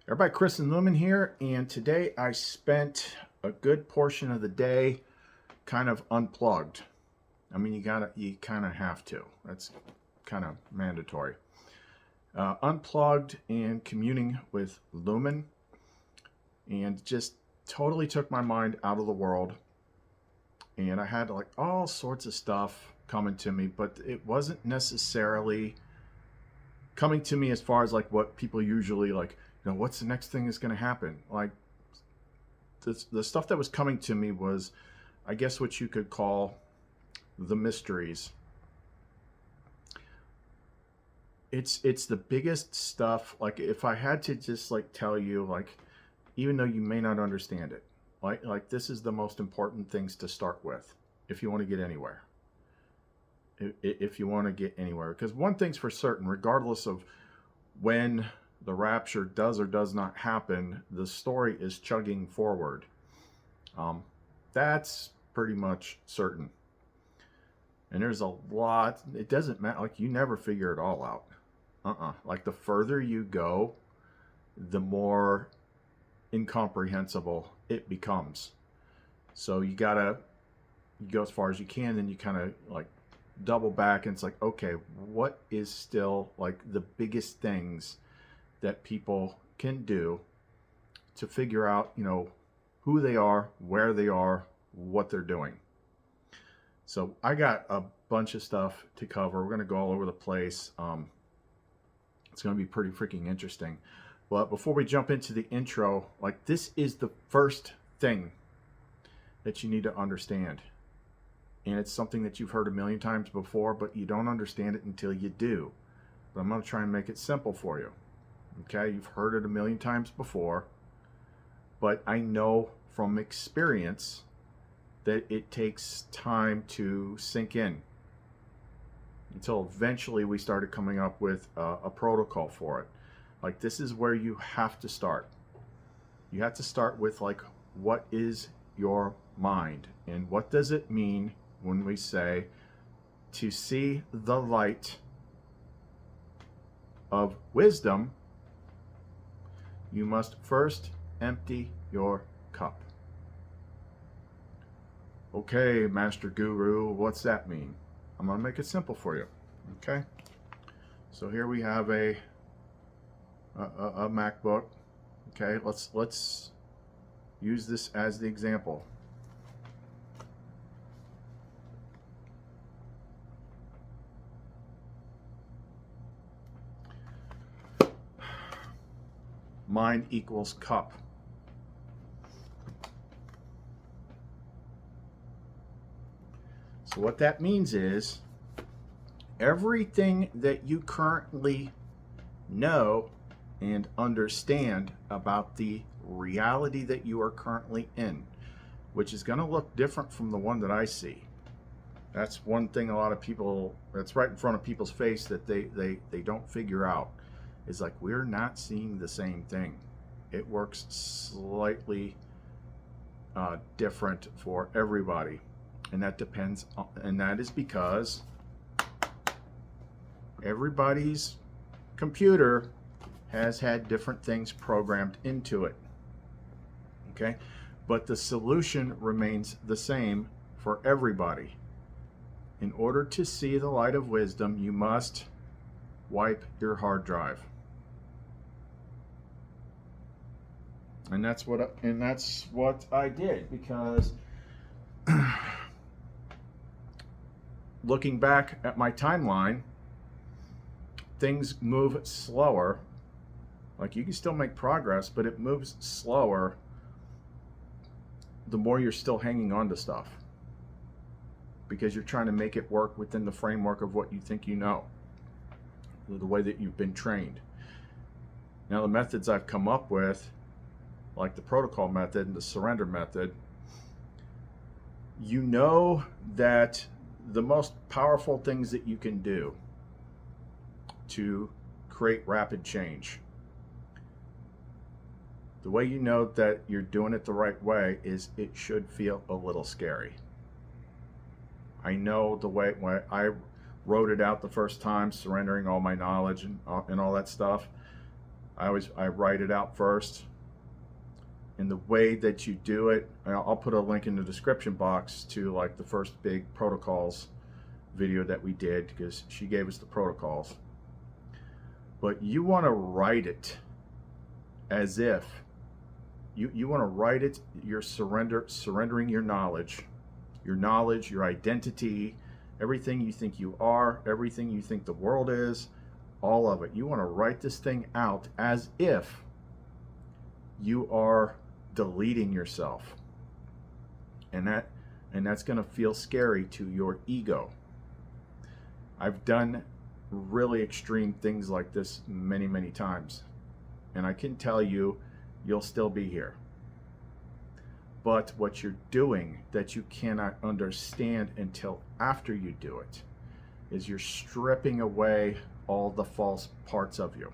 Everybody, Chris and Lumen here, and today I spent a good portion of the day kind of unplugged. I mean, you kind of have to. That's kind of mandatory. Unplugged and communing with Lumen, and just totally took my mind out of the world. And I had like all sorts of stuff coming to me, but it wasn't necessarily coming to me as far as like what people usually like, what's the next thing is going to happen? Like the stuff that was coming to me was, I guess, what you could call the mysteries. It's the biggest stuff. Like if I had to just like tell you, like, even though you may not understand it, like this is the most important things to start with if you want to get anywhere. If you want to get anywhere, because one thing's for certain, regardless of when the rapture does or does not happen, the story is chugging forward. That's pretty much certain. And there's a lot. It doesn't matter. Like, you never figure it all out. Like, the further you go, the more incomprehensible it becomes. So you go as far as you can, then you kind of like double back, and it's like, okay, what is still like the biggest things that people can do to figure out, who they are, where they are, what they're doing. So I got a bunch of stuff to cover. We're going to go all over the place. It's going to be pretty freaking interesting. But before we jump into the intro, like, this is the first thing that you need to understand. And it's something that you've heard a million times before, but you don't understand it until you do. But I'm going to try and make it simple for you. Okay, you've heard it a million times before, but I know from experience that it takes time to sink in until eventually we started coming up with a protocol for it. Like, this is where you have to start. You have to start with, like, what is your mind? And what does it mean when we say to see the light of wisdom, you must first empty your cup. Okay, Master Guru, what's that mean? I'm going to make it simple for you. Okay? So here we have a MacBook. Okay, let's use this as the example. Mind equals cup. So what that means is everything that you currently know and understand about the reality that you are currently in, which is going to look different from the one that I see. That's one thing a lot of people, that's right in front of people's face, that they don't figure out. Is like, we're not seeing the same thing. It works slightly different for everybody, and that depends on, and that is because everybody's computer has had different things programmed into it. Okay, but the solution remains the same for everybody. In order to see the light of wisdom, you must wipe your hard drive. And that's what I did, because looking back at my timeline, things move slower. Like, you can still make progress, but it moves slower the more you're still hanging on to stuff, because you're trying to make it work within the framework of what you think you know, the way that you've been trained. Now, the methods I've come up with, like the protocol method and the surrender method, you know that the most powerful things that you can do to create rapid change, the way you know that you're doing it the right way, is it should feel a little scary. I know the way when I wrote it out the first time, surrendering all my knowledge and all that stuff, I write it out first. And the way that you do it, I'll put a link in the description box to like the first big protocols video that we did, because she gave us the protocols. But you want to write it as if you want to write it, you're surrendering your knowledge, your identity, everything you think you are, everything you think the world is, all of it. You want to write this thing out as if you are deleting yourself. And that's going to feel scary to your ego. I've done really extreme things like this many, many times. And I can tell you, you'll still be here. But what you're doing that you cannot understand until after you do it is you're stripping away all the false parts of you.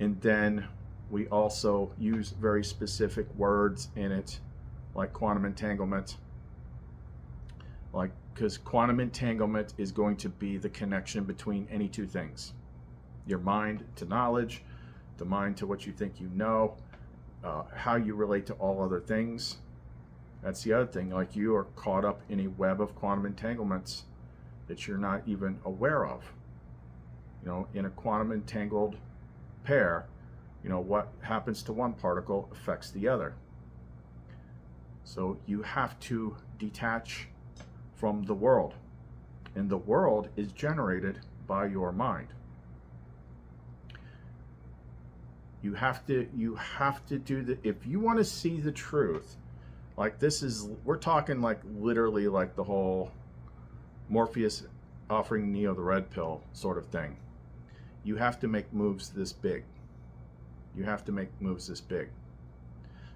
And then we also use very specific words in it, like quantum entanglement. Because quantum entanglement is going to be the connection between any two things. Your mind to knowledge, the mind to what you think you know, how you relate to all other things. That's the other thing. Like, you are caught up in a web of quantum entanglements that you're not even aware of. In a quantum entangled pair, what happens to one particle affects the other. So you have to detach from the world. And the world is generated by your mind. You have to do the, if you want to see the truth, like we're talking like literally like the whole Morpheus offering Neo the red pill sort of thing. You have to make moves this big. You have to make moves this big.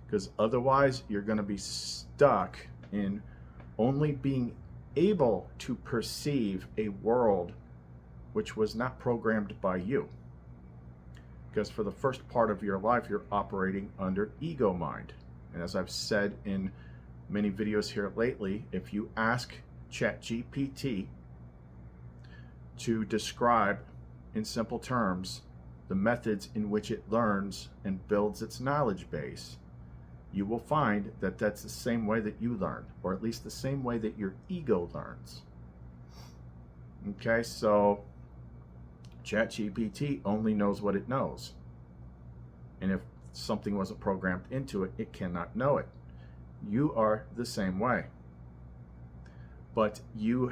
Because otherwise you're going to be stuck in only being able to perceive a world which was not programmed by you. Because for the first part of your life, you're operating under ego mind. And as I've said in many videos here lately, if you ask ChatGPT to describe in simple terms the methods in which it learns and builds its knowledge base, you will find that that's the same way that you learn, or at least the same way that your ego learns. Okay, so ChatGPT only knows what it knows. And if something wasn't programmed into it, it cannot know it. You are the same way. But you,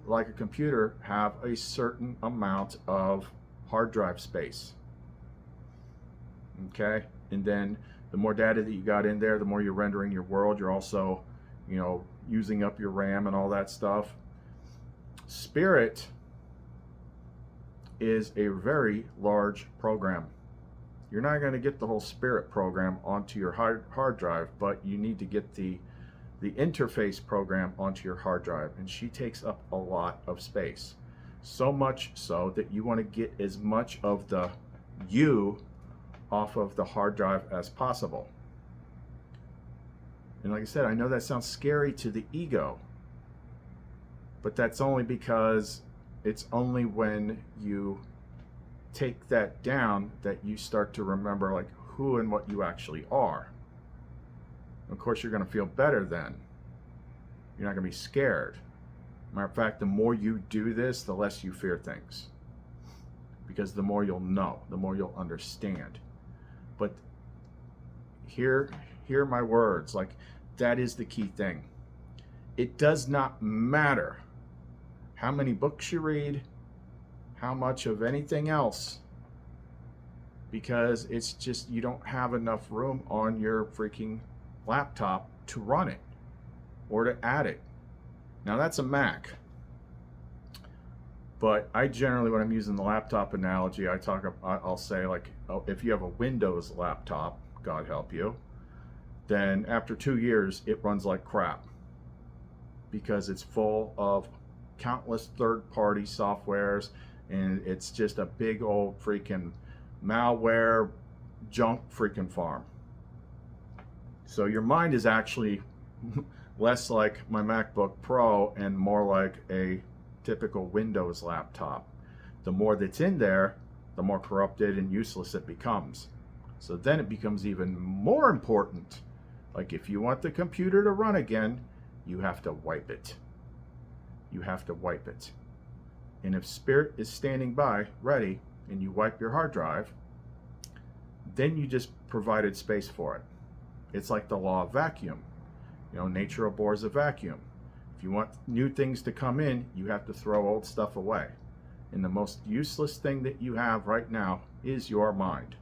like a computer, have a certain amount of hard drive space. Okay? And then the more data that you got in there, the more you're rendering your world. You're also, using up your RAM and all that stuff. Spirit is a very large program. You're not going to get the whole Spirit program onto your hard drive, but you need to get the interface program onto your hard drive, and she takes up a lot of space. So much so that you want to get as much of the you off of the hard drive as possible. And like I said, I know that sounds scary to the ego, but that's only because it's only when you take that down that you start to remember like who and what you actually are. Of course, you're going to feel better then. You're not going to be scared. Matter of fact, the more you do this, the less you fear things. Because the more you'll know, the more you'll understand. But hear my words, like that is the key thing. It does not matter how many books you read, how much of anything else, because it's just you don't have enough room on your freaking laptop to run it or to add it. Now that's a Mac, but I generally, when I'm using the laptop analogy, I'll say like, oh, if you have a Windows laptop, God help you, then after 2 years it runs like crap because it's full of countless third-party softwares, and it's just a big old freaking malware junk freaking farm. So your mind is actually less like my MacBook Pro and more like a typical Windows laptop. The more that's in there, the more corrupted and useless it becomes. So then it becomes even more important. Like if you want the computer to run again, you have to wipe it. You have to wipe it. And if Spirit is standing by, ready, and you wipe your hard drive, then you just provided space for it. It's like the law of vacuum. You know, nature abhors a vacuum. If you want new things to come in, you have to throw old stuff away. And the most useless thing that you have right now is your mind.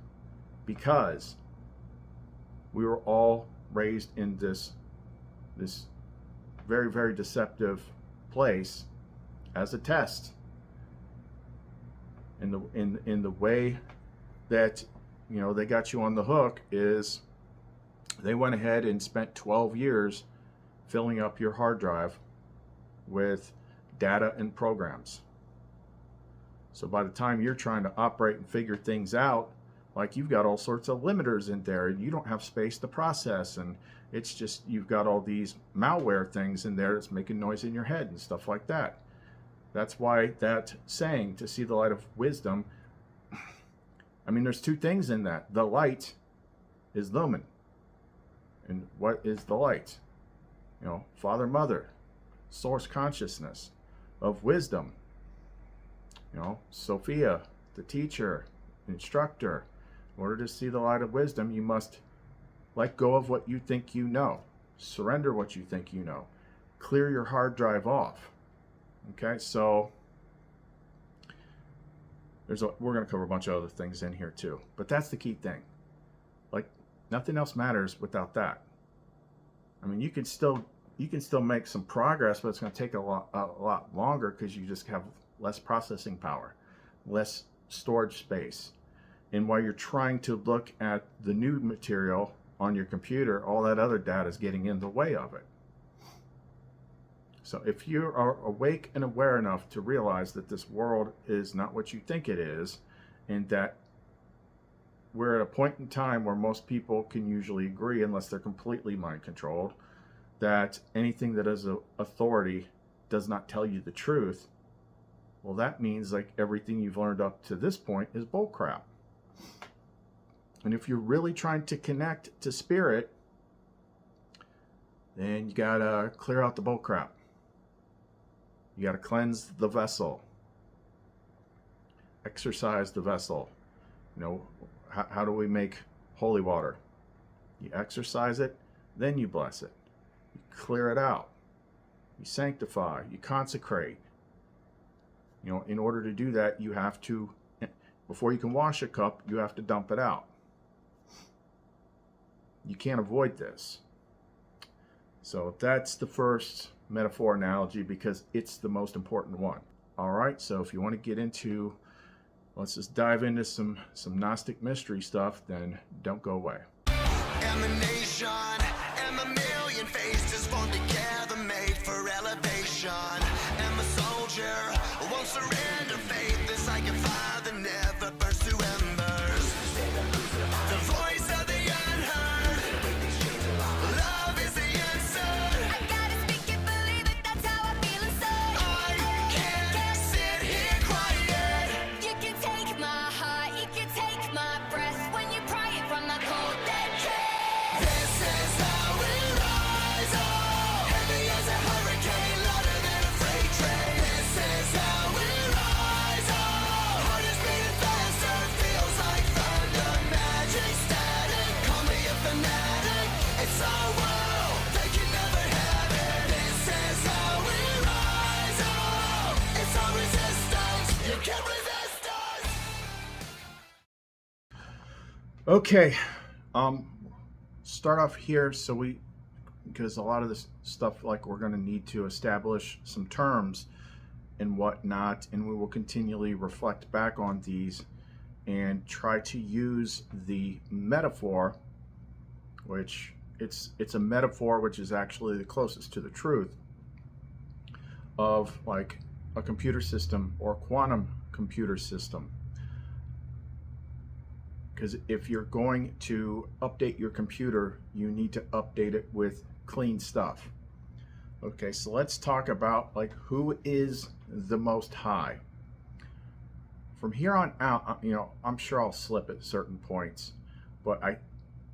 Because we were all raised in this very, very deceptive place as a test. In the way that, you know, they got you on the hook is they went ahead and spent 12 years filling up your hard drive with data and programs. So by the time you're trying to operate and figure things out, like you've got all sorts of limiters in there and you don't have space to process, and it's just, you've got all these malware things in there that's making noise in your head and stuff like that. That's why that saying, to see the light of wisdom, I mean, there's two things in that. The light is lumen. And what is the light? You know, Father, Mother, source consciousness of wisdom. You know, Sophia, the teacher, instructor. In order to see the light of wisdom, you must let go of what you think you know. Surrender what you think you know. Clear your hard drive off. Okay, so we're going to cover a bunch of other things in here too. But that's the key thing. Like, nothing else matters without that. I mean, you can still make some progress, but it's going to take a lot longer because you just have less processing power, less storage space. And while you're trying to look at the new material on your computer, all that other data is getting in the way of it. So if you are awake and aware enough to realize that this world is not what you think it is, and that we're at a point in time where most people can usually agree, unless they're completely mind controlled, that anything that is authority does not tell you the truth, well, that means like everything you've learned up to this point is bullcrap. And if you're really trying to connect to Spirit, then you gotta clear out the bullcrap. You got to cleanse the vessel, exercise the vessel. You know, how do we make holy water? You exercise it, then you bless it. You clear it out. You sanctify, you consecrate. You know, in order to do that, you have to, before you can wash a cup, you have to dump it out. You can't avoid this. So that's the first metaphor analogy, because it's the most important one. All right, so if you want to get into, let's just dive into some Gnostic mystery stuff, then don't go away. Emanation and a million faces formed together, made for elevation. I'm a soldier, won't surrender faith. Is like a fire that never burns to embers. The voice of the unheard. Love is the answer. I gotta speak it, believe it, that's how I feel inside. I can't sit here quiet. You can take my heart, you can take my breath. When you pry it from the cold dead chest. This is how we rise up. Heavy as a hurricane, louder than a freight train. This is how we rise up. Heart is beating faster, feels like thunder. Magic static, call me a fanatic. It's our world, they can never have it. This is how we rise up. It's our resistance, you can't resist us. Okay, start off here, because a lot of this stuff, like, we're going to need to establish some terms and whatnot, and we will continually reflect back on these and try to use the metaphor, which it's a metaphor which is actually the closest to the truth, of like a computer system or quantum computer system. Because if you're going to update your computer, you need to update it with clean stuff. Okay, so let's talk about, like, who is the Most High. from here on out, I'm sure I'll slip at certain points, but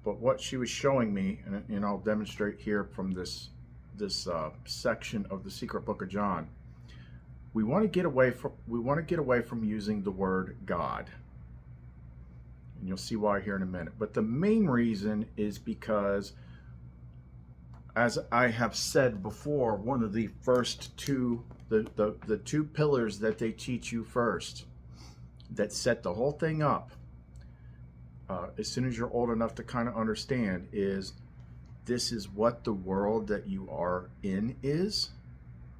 what she was showing me, and I'll demonstrate here from this section of the Secret Book of John. We want to get away from using the word God, and you'll see why here in a minute. But the main reason is because, as I have said before, one of the first two, the two pillars that they teach you first, that set the whole thing up, as soon as you're old enough to kind of understand, is this is what the world that you are in is,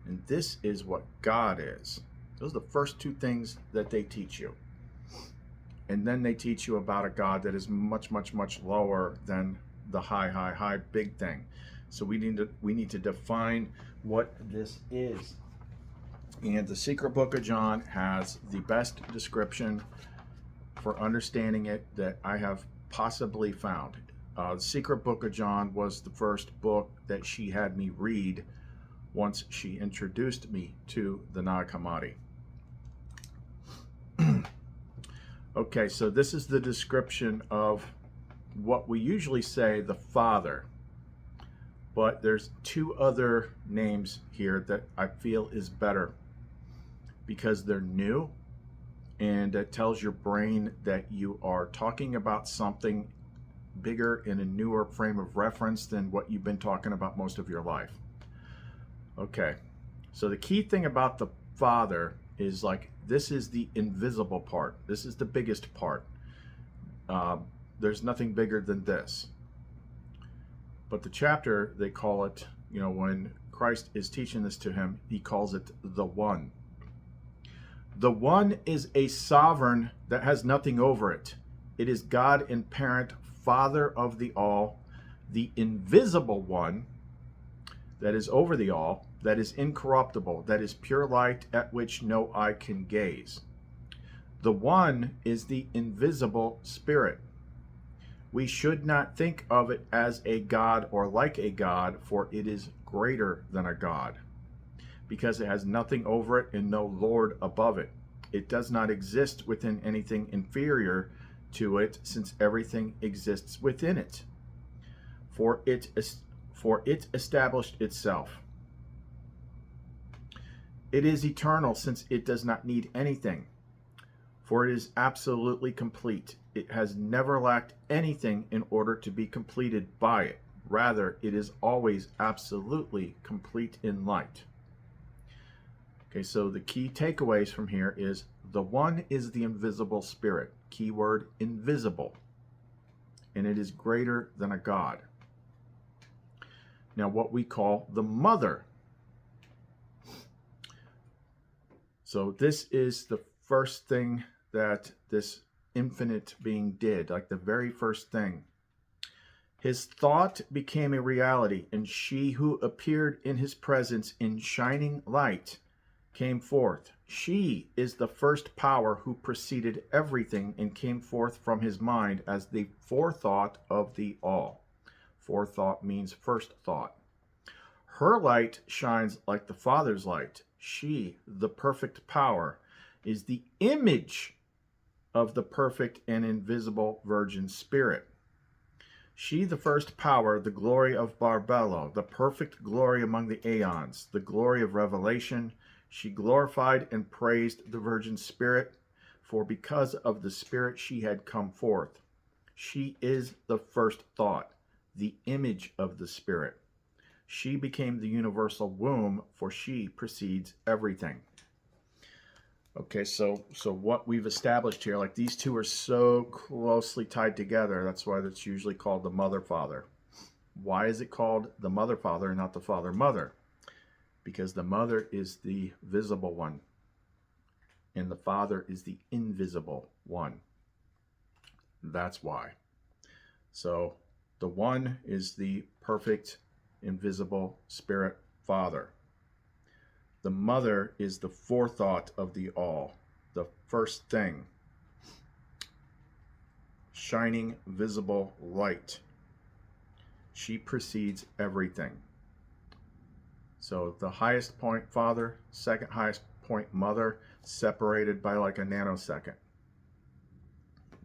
and this is what God is. Those are the first two things that they teach you. And then they teach you about a God that is much, much, much lower than the high, big thing. So we need to define what this is. And the Secret Book of John has the best description for understanding it that I have possibly found. The Secret Book of John was the first book that she had me read once she introduced me to the Nag Hammadi. Okay, so this is the description of what we usually say, the Father. But there's two other names here that I feel is better because they're new, and it tells your brain that you are talking about something bigger in a newer frame of reference than what you've been talking about most of your life. Okay, so the key thing about the Father is, like, this is the invisible part. This is the biggest part. There's nothing bigger than this. But the chapter, they call it, when Christ is teaching this to him, he calls it the One. The One is a sovereign that has nothing over it. It is God and parent, Father of the all, the invisible One that is over the all, that is incorruptible, that is pure light at which no eye can gaze. The One is the invisible Spirit. We should not think of it as a God or like a God, for it is greater than a God, because it has nothing over it and no Lord above it. It does not exist within anything inferior to it, since everything exists within it. For it established itself. It is eternal, since it does not need anything, for it is absolutely complete. It has never lacked anything in order to be completed by it. Rather, it is always absolutely complete in light. Okay, so the key takeaways from here is the One is the invisible Spirit. Keyword invisible. And it is greater than a God. Now, what we call the Mother. So this is the first thing that this infinite being did, like the very first thing. His thought became a reality, and she who appeared in his presence in shining light came forth. She is the first power who preceded everything and came forth from his mind as the forethought of the all. Forethought means first thought. Her light shines like the Father's light. She, the perfect power, is the image of the perfect and invisible Virgin Spirit. She, the first power, the glory of Barbello, the perfect glory among the aeons, the glory of revelation. She glorified and praised the Virgin Spirit, for because of the Spirit she had come forth. She is the first thought, the image of the Spirit. She became the universal womb, for she precedes everything. Okay, so what we've established here, like these two are so closely tied together, that's why it's usually called the Mother-Father. Why is it called the Mother-Father and not the Father-Mother? Because the Mother is the visible one, and the Father is the invisible one. That's why. So the One is the perfect, invisible Spirit Father. The Mother is the forethought of the all, the first thing. Shining, visible light. She precedes everything. So the highest point, Father, second highest point mother separated by like a nanosecond.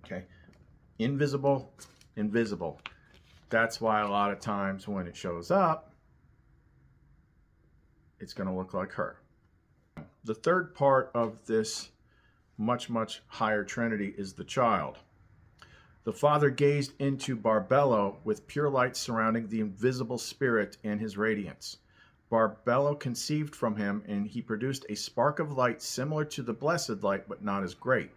Okay, invisible, invisible. That's why a lot of times when it shows up, it's going to look like her. The third part of this much, much higher Trinity is the child. The Father gazed into Barbello with pure light surrounding the invisible spirit and his radiance. Barbello conceived from him, and he produced a spark of light similar to the blessed light, but not as great.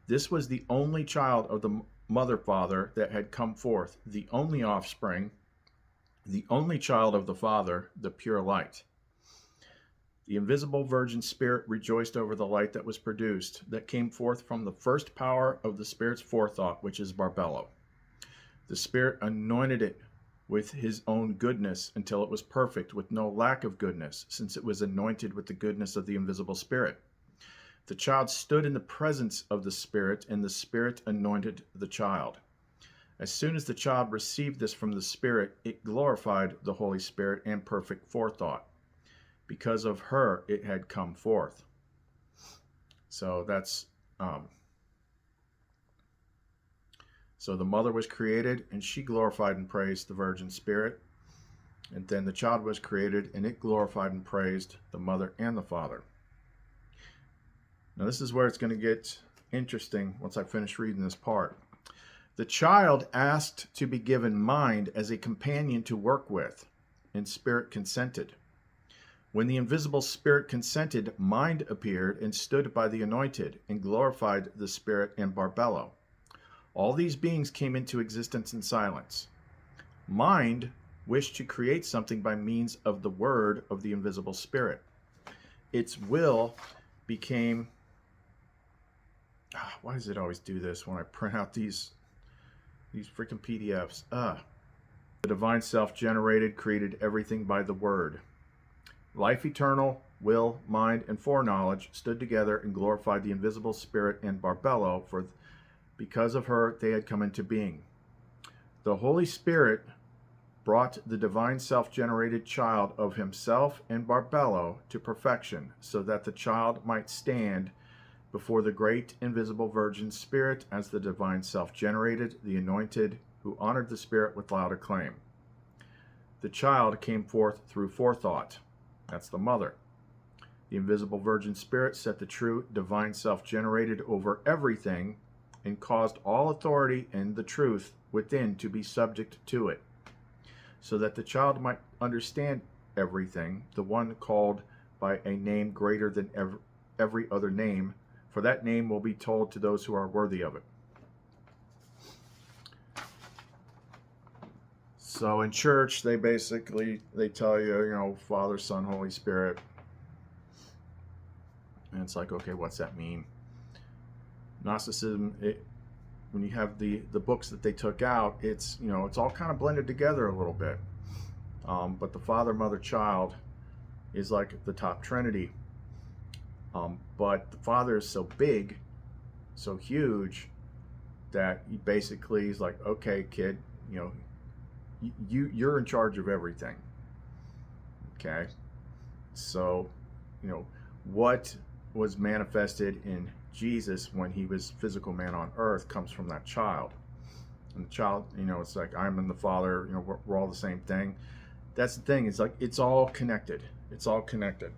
This was the only child of the Mother Father that had come forth, the only offspring, the only child of the Father, the pure light. The invisible Virgin Spirit rejoiced over the light that was produced, that came forth from the first power of the Spirit's forethought, which is Barbello. The Spirit anointed it with his own goodness until it was perfect, with no lack of goodness, since it was anointed with the goodness of the invisible Spirit. The child stood in the presence of the Spirit, and the Spirit anointed the child. As soon as the child received this from the Spirit, it glorified the Holy Spirit and perfect forethought. Because of her, it had come forth. So that's, so the mother was created, and she glorified and praised the Virgin Spirit. And then the child was created, and it glorified and praised the mother and the father. Now this is where it's going to get interesting once I finish reading this part. The child asked to be given mind as a companion to work with, and Spirit consented. When the invisible Spirit consented, mind appeared and stood by the anointed, and glorified the Spirit and Barbello. All these beings came into existence in silence. Mind wished to create something by means of the word of the invisible Spirit. Its will became... why does it always do this when I print out these freaking PDFs? The divine self generated, created everything by the word. Life eternal, will, mind, and foreknowledge stood together and glorified the invisible Spirit and Barbello, for because of her they had come into being. The Holy Spirit brought the divine self-generated child of himself and Barbello to perfection, so that the child might stand before the great invisible Virgin Spirit as the divine self-generated, the anointed, who honored the Spirit with loud acclaim. The child came forth through forethought. That's the mother. The invisible Virgin Spirit set the true divine self-generated over everything and caused all authority and the truth within to be subject to it, so that the child might understand everything, the one called by a name greater than every other name, for that name will be told to those who are worthy of it. So in church, they tell you, Father, Son, Holy Spirit. And it's like, okay, what's that mean? Gnosticism, when you have the books that they took out, it's all kind of blended together a little bit. But the Father, Mother, Child is like the top Trinity. But the Father is so big, so huge, that he basically is like, okay, kid, you're in charge of everything. Okay, so what was manifested in Jesus when he was physical man on earth comes from that child. And the child, it's like, I'm in the Father, we're all the same thing. That's the thing, it's like it's all connected. It's all connected.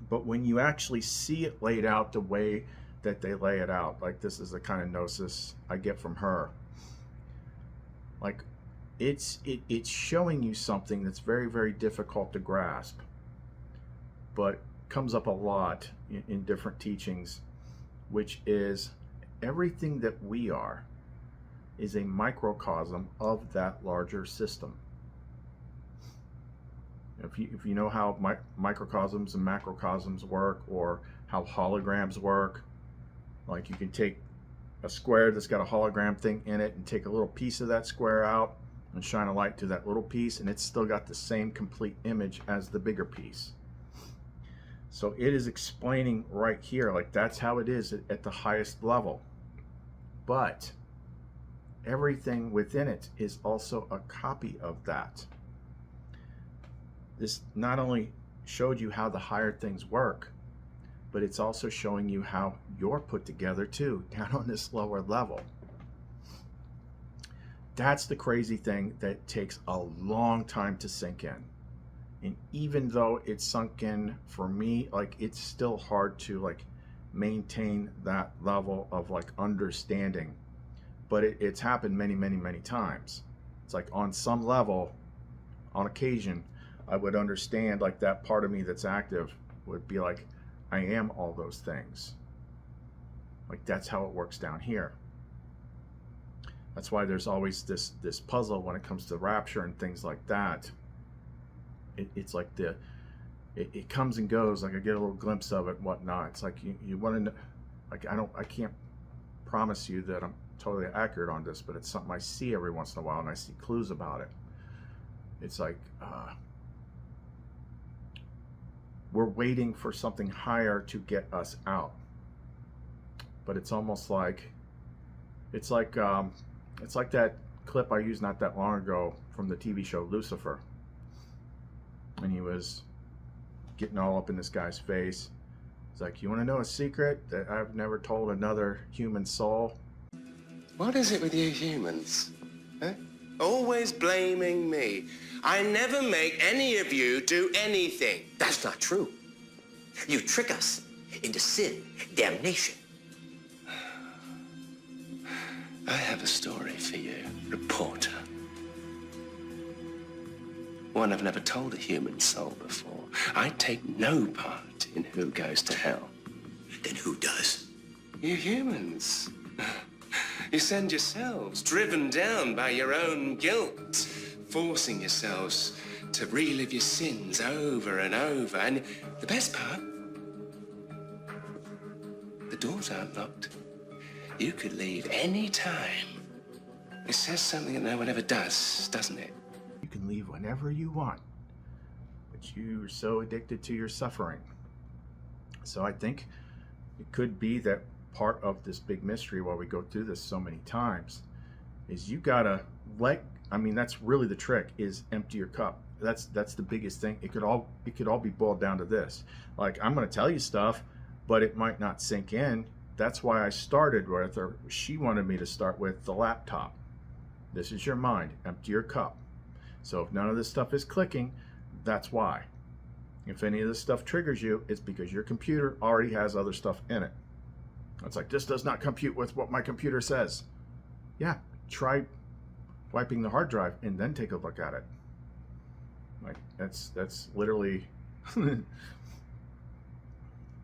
But when you actually see it laid out the way that they lay it out, like this is the kind of gnosis I get from her, like it's showing you something that's very, very difficult to grasp, but comes up a lot in different teachings, which is everything that we are is a microcosm of that larger system. If you know how microcosms and macrocosms work, or how holograms work, like you can take a square that's got a hologram thing in it and take a little piece of that square out and shine a light to that little piece, and it's still got the same complete image as the bigger piece. So it is explaining right here, like that's how it is at the highest level. But everything within it is also a copy of that. This not only showed you how the higher things work, but it's also showing you how you're put together too, down on this lower level. That's the crazy thing that takes a long time to sink in. And even though it's sunk in for me, like, it's still hard to like maintain that level of like understanding. But it's happened many, many, many times. It's like on some level, on occasion, I would understand, like, that part of me that's active would be like, I am all those things. Like, that's how it works down here. That's why there's always this puzzle when it comes to rapture and things like that. It's like it comes and goes. Like, I get a little glimpse of it and whatnot. It's like you want to know, like, I can't promise you that I'm totally accurate on this, but it's something I see every once in a while, and I see clues about it. It's like we're waiting for something higher to get us out. But it's almost like it's like that clip I used not that long ago from the TV show Lucifer, and he was getting all up in this guy's face. It's like, you want to know a secret that I've never told another human soul? What is it with you humans? Huh? Always blaming me. I never make any of you do anything. That's not true. You trick us into sin, damnation. I have a story for you, reporter. One I've never told a human soul before. I take no part in who goes to hell. Then who does? You humans. You send yourselves, driven down by your own guilt, forcing yourselves to relive your sins over and over. And the best part, the doors aren't locked. You could leave any time. It says something that no one ever does, doesn't it? You can leave whenever you want, but you're so addicted to your suffering. So I think it could be that part of this big mystery, while we go through this so many times, is you gotta that's really the trick, is empty your cup. That's the biggest thing. It could all be boiled down to this. Like, I'm gonna tell you stuff, but it might not sink in. That's why I started with, or she wanted me to start with, the laptop. This is your mind, empty your cup. So if none of this stuff is clicking, that's why. If any of this stuff triggers you, it's because your computer already has other stuff in it. It's like, this does not compute with what my computer says. Yeah, try wiping the hard drive and then take a look at it. Like, that's literally,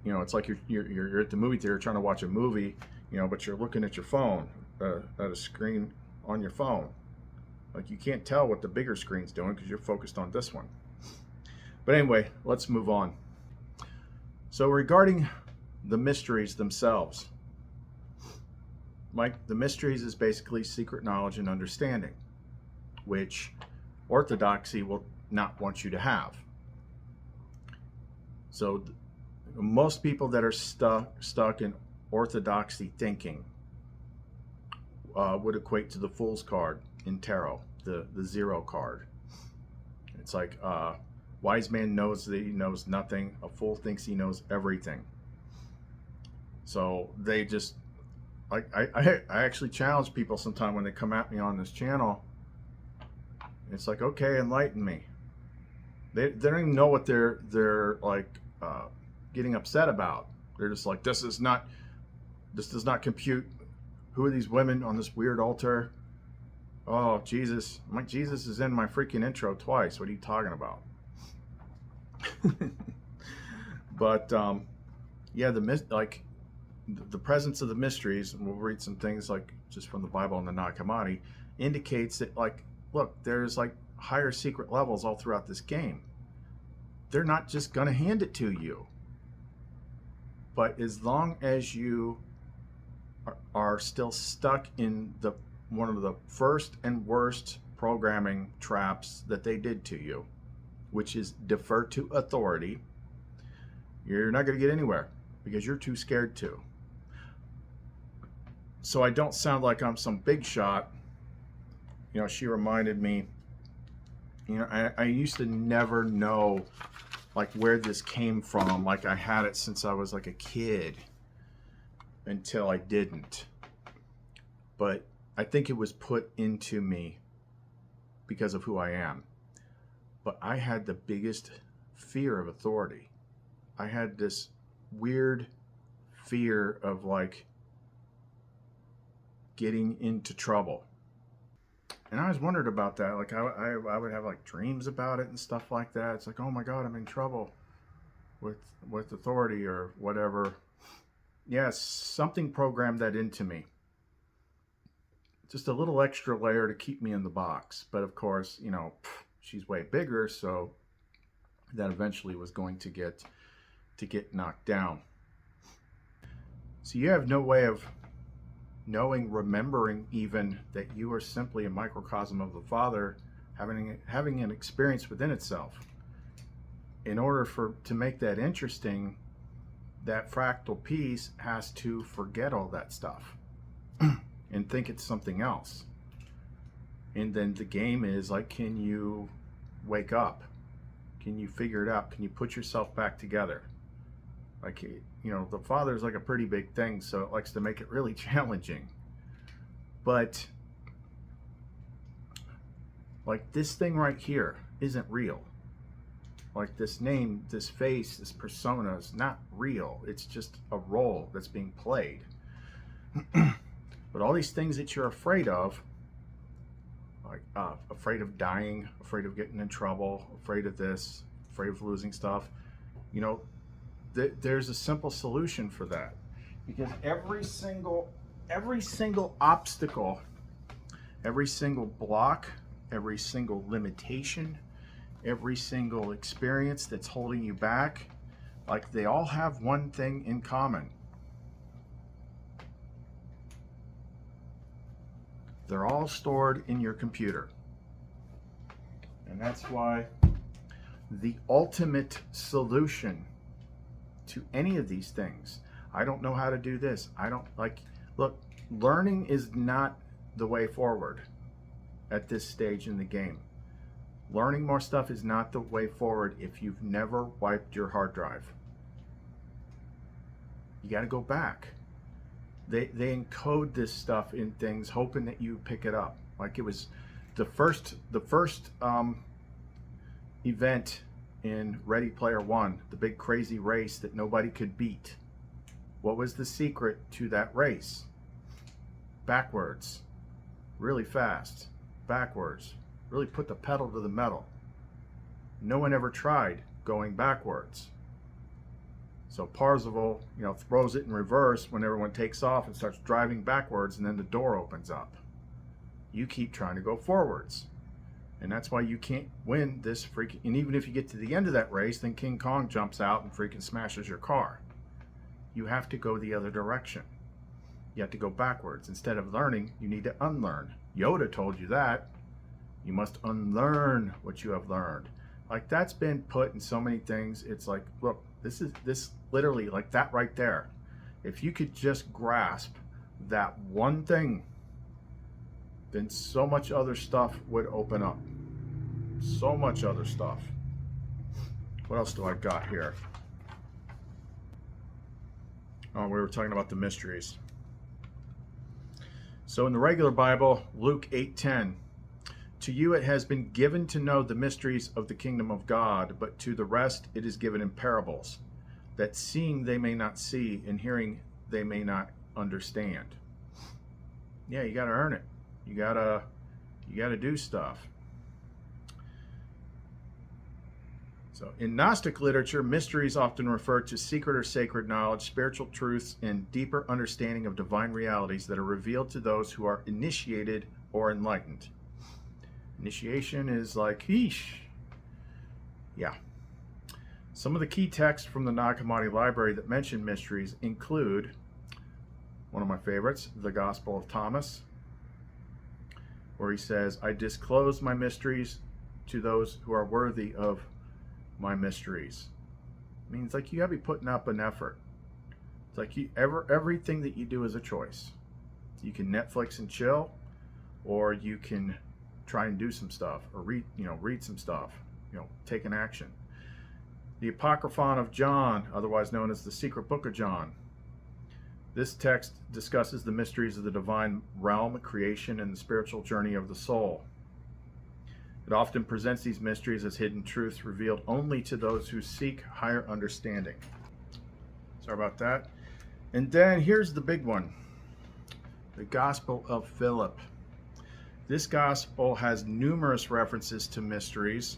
it's like you're at the movie theater trying to watch a movie, but you're looking at your phone, at a screen on your phone. Like, you can't tell what the bigger screen's doing because you're focused on this one. But anyway, let's move on. So regarding the mysteries themselves, Mike, the mysteries is basically secret knowledge and understanding, which orthodoxy will not want you to have. So most people that are stuck in orthodoxy thinking would equate to the Fool's card in tarot, the zero card. It's like, wise man knows that he knows nothing. A fool thinks he knows everything. So they just, I actually challenge people sometime when they come at me on this channel. It's like, okay, enlighten me. They don't even know what they're like getting upset about. They're just like, this does not compute. Who are these women on this weird altar? Oh, Jesus. I'm like, Jesus is in my freaking intro twice. What are you talking about? But yeah, the presence of the mysteries, and we'll read some things like just from the Bible and the Nag Hammadi, indicates that, like, look, there's like higher secret levels all throughout this game. They're not just gonna hand it to you. But as long as you are still stuck in one of the first and worst programming traps that they did to you, which is defer to authority, you're not going to get anywhere because you're too scared to. So I don't sound like I'm some big shot. She reminded me, I used to never know like where this came from. Like I had it since I was like a kid until I didn't. But I think it was put into me because of who I am. But I had the biggest fear of authority. I had this weird fear of like getting into trouble. And I always wondered about that. Like I would have like dreams about it and stuff like that. It's like, oh my God, I'm in trouble with authority or whatever. Yes, something programmed that into me. Just a little extra layer to keep me in the box. But of course, you know, she's way bigger, so that eventually was going to get knocked down. So you have no way of knowing, remembering even that you are simply a microcosm of the Father, having an experience within itself. In order to make that interesting, that fractal piece has to forget all that stuff and think it's something else. And then the game is like, can you wake up? Can you figure it out? Can you put yourself back together? Like, you know, the Father is like a pretty big thing, so it likes to make it really challenging. But like this thing right here isn't real. Like this name, this face, this persona is not real. It's just a role that's being played. But all these things that you're afraid of, like afraid of dying, afraid of getting in trouble, afraid of this, afraid of losing stuff, you know, there's a simple solution for that. Because every single obstacle, every single block, every single limitation, every single experience that's holding you back, like they all have one thing in common. They're all stored in your computer. And that's why the ultimate solution to any of these things, I don't know how to do this. I don't like, look, learning is not the way forward at this stage in the game. Learning more stuff is not the way forward if you've never wiped your hard drive. You got to go back. They encode this stuff in things, hoping that you pick it up. Like it was the first event in Ready Player One, the big crazy race that nobody could beat. What was the secret to that race? Backwards, really fast, backwards, really put the pedal to the metal. No one ever tried going backwards. So Parzival, you know, throws it in reverse when everyone takes off and starts driving backwards, and then the door opens up. You keep trying to go forwards. And that's why you can't win this freaking, and even if you get to the end of that race, then King Kong jumps out and freaking smashes your car. You have to go the other direction. You have to go backwards. Instead of learning, you need to unlearn. Yoda told you that. You must unlearn what you have learned. Like that's been put in so many things. It's like, look, this literally, like that right there. If you could just grasp that one thing, then so much other stuff would open up. So much other stuff. What else do I got here? Oh, we were talking about the mysteries. So in the regular Bible, Luke 8:10, to you it has been given to know the mysteries of the kingdom of God, but to the rest it is given in parables, that seeing they may not see, and hearing they may not understand. Yeah, you got to earn it. You gotta do stuff. So in Gnostic literature, mysteries often refer to secret or sacred knowledge, spiritual truths, and deeper understanding of divine realities that are revealed to those who are initiated or enlightened. Initiation is like, yeesh. Yeah. Some of the key texts from the Nag Hammadi library that mention mysteries include, one of my favorites, the Gospel of Thomas, where he says, I disclose my mysteries to those who are worthy of my mysteries. It means like you gotta be putting up an effort. It's like everything that you do is a choice. You can Netflix and chill, or you can try and do some stuff, or read some stuff, take an action. The Apocryphon of John, otherwise known as the Secret Book of John. This text discusses the mysteries of the divine realm, creation, and the spiritual journey of the soul. It often presents these mysteries as hidden truths revealed only to those who seek higher understanding. Sorry about that. And then here's the big one, the Gospel of Philip. This gospel has numerous references to mysteries,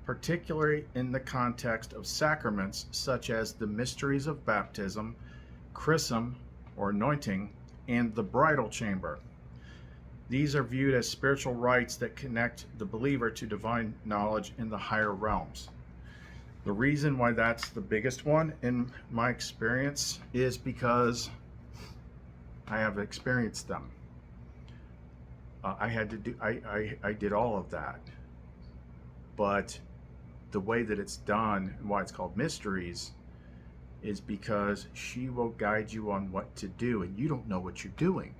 particularly in the context of sacraments such as the mysteries of baptism, chrism or anointing, and the bridal chamber. These are viewed as spiritual rites that connect the believer to divine knowledge in the higher realms. The reason why that's the biggest one in my experience is because I have experienced them. I did all of that, but the way that it's done and why it's called mysteries is because she will guide you on what to do, and you don't know what you're doing.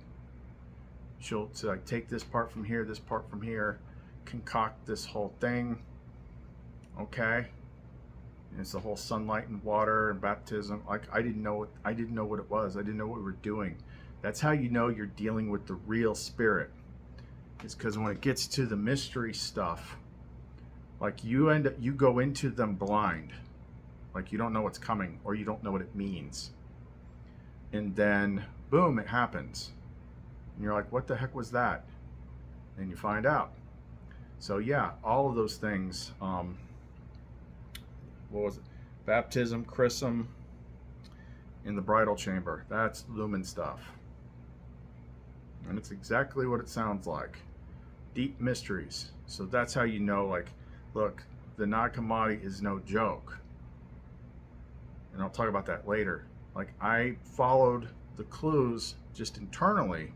She'll say, like, take this part from here, this part from here, concoct this whole thing, okay? And it's the whole sunlight and water and baptism. Like, I didn't know what it was. I didn't know what we were doing. That's how you know you're dealing with the real spirit. It's because when it gets to the mystery stuff, like, you go into them blind. Like, you don't know what's coming, or you don't know what it means. And then, boom, it happens. And you're like, what the heck was that? And you find out. So yeah, all of those things, what was it? Baptism, chrism, in the bridal chamber. That's lumen stuff. And it's exactly what it sounds like. Deep mysteries. So that's how you know, like, look, the Nag Hammadi is no joke. And I'll talk about that later. Like, I followed the clues just internally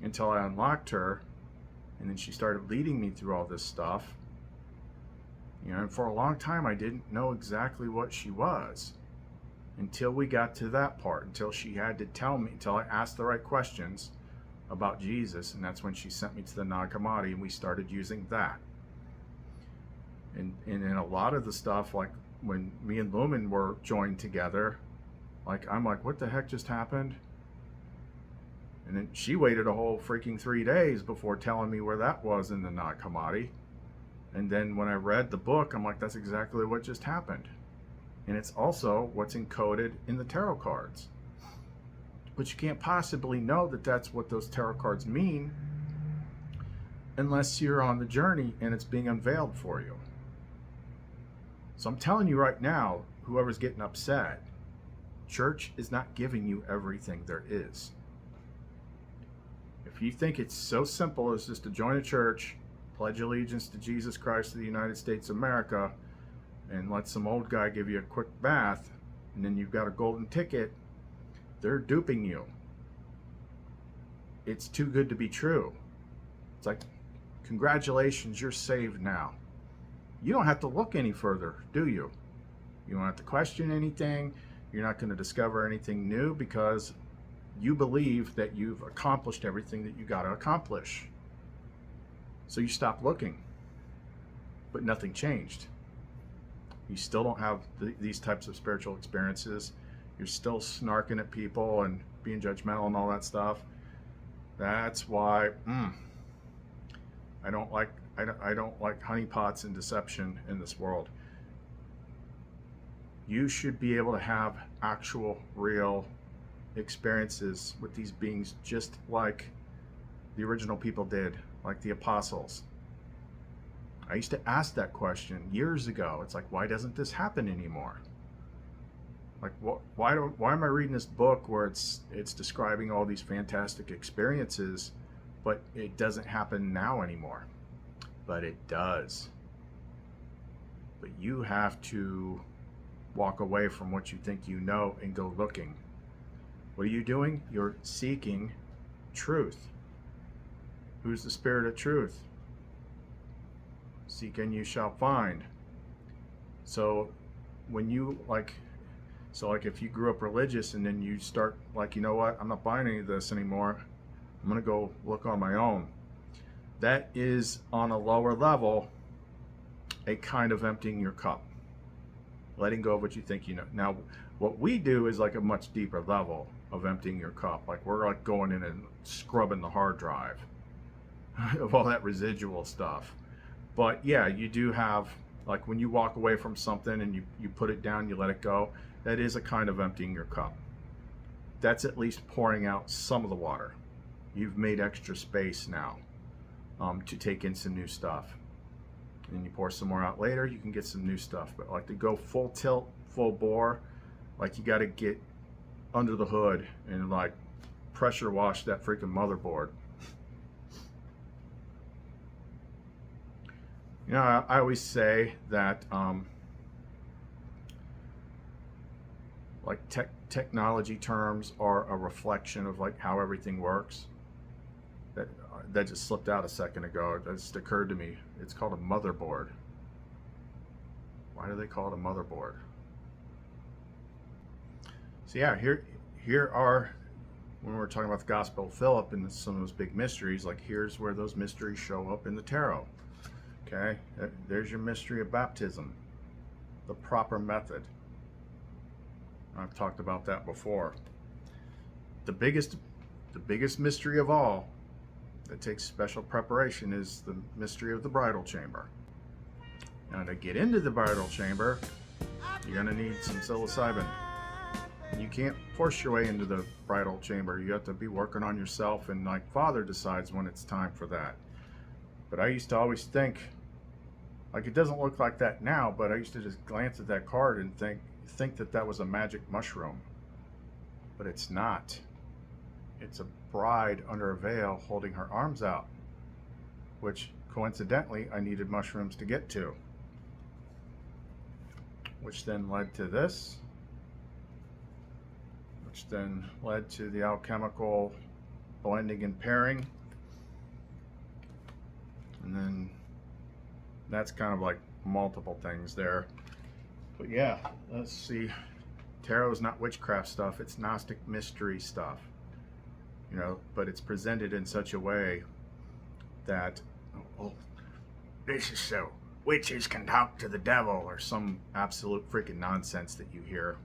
until I unlocked her, and then she started leading me through all this stuff. You know, and for a long time I didn't know exactly what she was until we got to that part, until she had to tell me, until I asked the right questions about Jesus, and that's when she sent me to the Nag Hammadi, and we started using that. And in a lot of the stuff, like when me and Lumen were joined together, like, I'm like, what the heck just happened? And then she waited a whole freaking 3 days before telling me where that was in the Nag Hammadi. And then when I read the book, I'm like, that's exactly what just happened. And it's also what's encoded in the tarot cards. But you can't possibly know that that's what those tarot cards mean unless you're on the journey and it's being unveiled for you. So I'm telling you right now, whoever's getting upset, church is not giving you everything there is. If you think it's so simple as just to join a church, pledge allegiance to Jesus Christ of the United States of America, and let some old guy give you a quick bath, and then you've got a golden ticket, they're duping you. It's too good to be true. It's like, congratulations, you're saved now. You don't have to look any further, do you? You don't have to question anything. You're not going to discover anything new because you believe that you've accomplished everything that you got to accomplish. So you stop looking, but nothing changed. You still don't have these types of spiritual experiences. You're still snarking at people and being judgmental and all that stuff. That's why I don't like honeypots and deception in this world. You should be able to have actual, real experiences with these beings, just like the original people did, like the apostles. I used to ask that question years ago. It's like, why doesn't this happen anymore? Like, why am I reading this book where it's describing all these fantastic experiences, but it doesn't happen now anymore? But it does. But you have to walk away from what you think you know and go looking. What are you doing? You're seeking truth. Who's the spirit of truth? Seek and you shall find. So when you like if you grew up religious and then you start like, you know what, I'm not buying any of this anymore, I'm gonna go look on my own. That is, on a lower level, a kind of emptying your cup. letting go of what you think you know. Now, what we do is like a much deeper level of emptying your cup. Like we're like going in and scrubbing the hard drive of all that residual stuff. But yeah, you do have, like when you walk away from something and you put it down, you let it go, that is a kind of emptying your cup. That's at least pouring out some of the water. You've made extra space now to take in some new stuff. And you pour some more out later, you can get some new stuff. But like to go full tilt, full bore, like you got to get under the hood and like pressure wash that freaking motherboard. You know, I always say that like technology terms are a reflection of like how everything works. That just slipped out a second ago. That just occurred to me. It's called a motherboard. Why do they call it a motherboard? So yeah, here are, when we're talking about the Gospel of Philip and some of those big mysteries, like here's where those mysteries show up in the tarot. Okay, there's your mystery of baptism, the proper method. I've talked about that before. The biggest mystery of all that takes special preparation is the mystery of the bridal chamber. Now to get into the bridal chamber, you're gonna need some psilocybin. You can't force your way into the bridal chamber. You have to be working on yourself, and like Father decides when it's time for that. But I used to always think, like it doesn't look like that now, but I used to just glance at that card and think that that was a magic mushroom. But it's not. It's a bride under a veil holding her arms out, which coincidentally I needed mushrooms to get to, which then led to this, which then led to the alchemical blending and pairing, and then that's kind of like multiple things there. But yeah, let's see. Tarot is not witchcraft stuff, it's Gnostic mystery stuff. You know, but it's presented in such a way that, oh, this is so witches can talk to the devil, or some absolute freaking nonsense that you hear.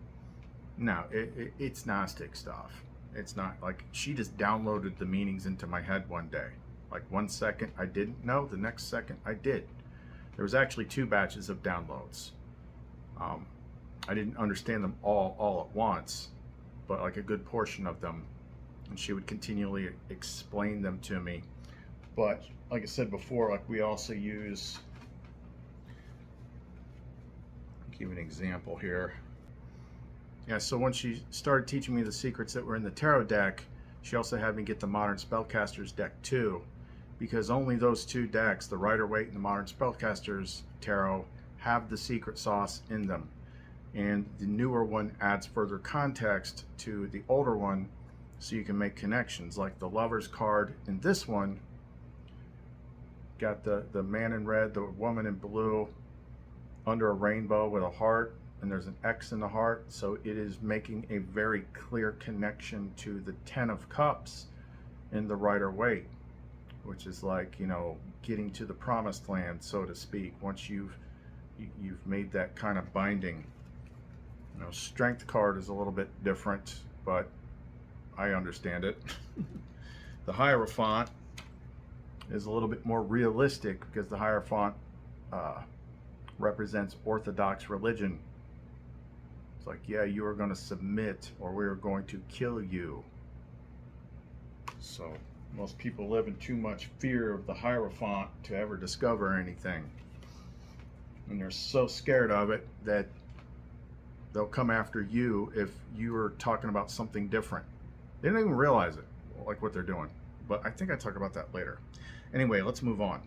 No, it's Gnostic stuff. It's not like she just downloaded the meanings into my head one day. Like 1 second I didn't know, the next second I did. There was actually 2 batches of downloads. I didn't understand them all at once, but like a good portion of them. And she would continually explain them to me. But like I said before, like we also use, I'll give you an example here. Yeah, so when she started teaching me the secrets that were in the tarot deck, she also had me get the Modern Spellcasters deck too, because only those 2 decks, the Rider-Waite and the Modern Spellcasters tarot, have the secret sauce in them. And the newer one adds further context to the older one, so you can make connections. Like the Lover's card in this one got the man in red, the woman in blue, under a rainbow with a heart, and there's an X in the heart, so it is making a very clear connection to the 10 of Cups in the Rider-Waite, which is like, you know, getting to the promised land, so to speak, once you've made that kind of binding. You know, Strength card is a little bit different, but I understand it. The Hierophant is a little bit more realistic, because the Hierophant represents Orthodox religion. It's like, yeah, you are going to submit or we are going to kill you. So most people live in too much fear of the Hierophant to ever discover anything. And they're so scared of it that they'll come after you if you are talking about something different. They don't even realize it, like what they're doing. But I think I talk about that later. Anyway, let's move on.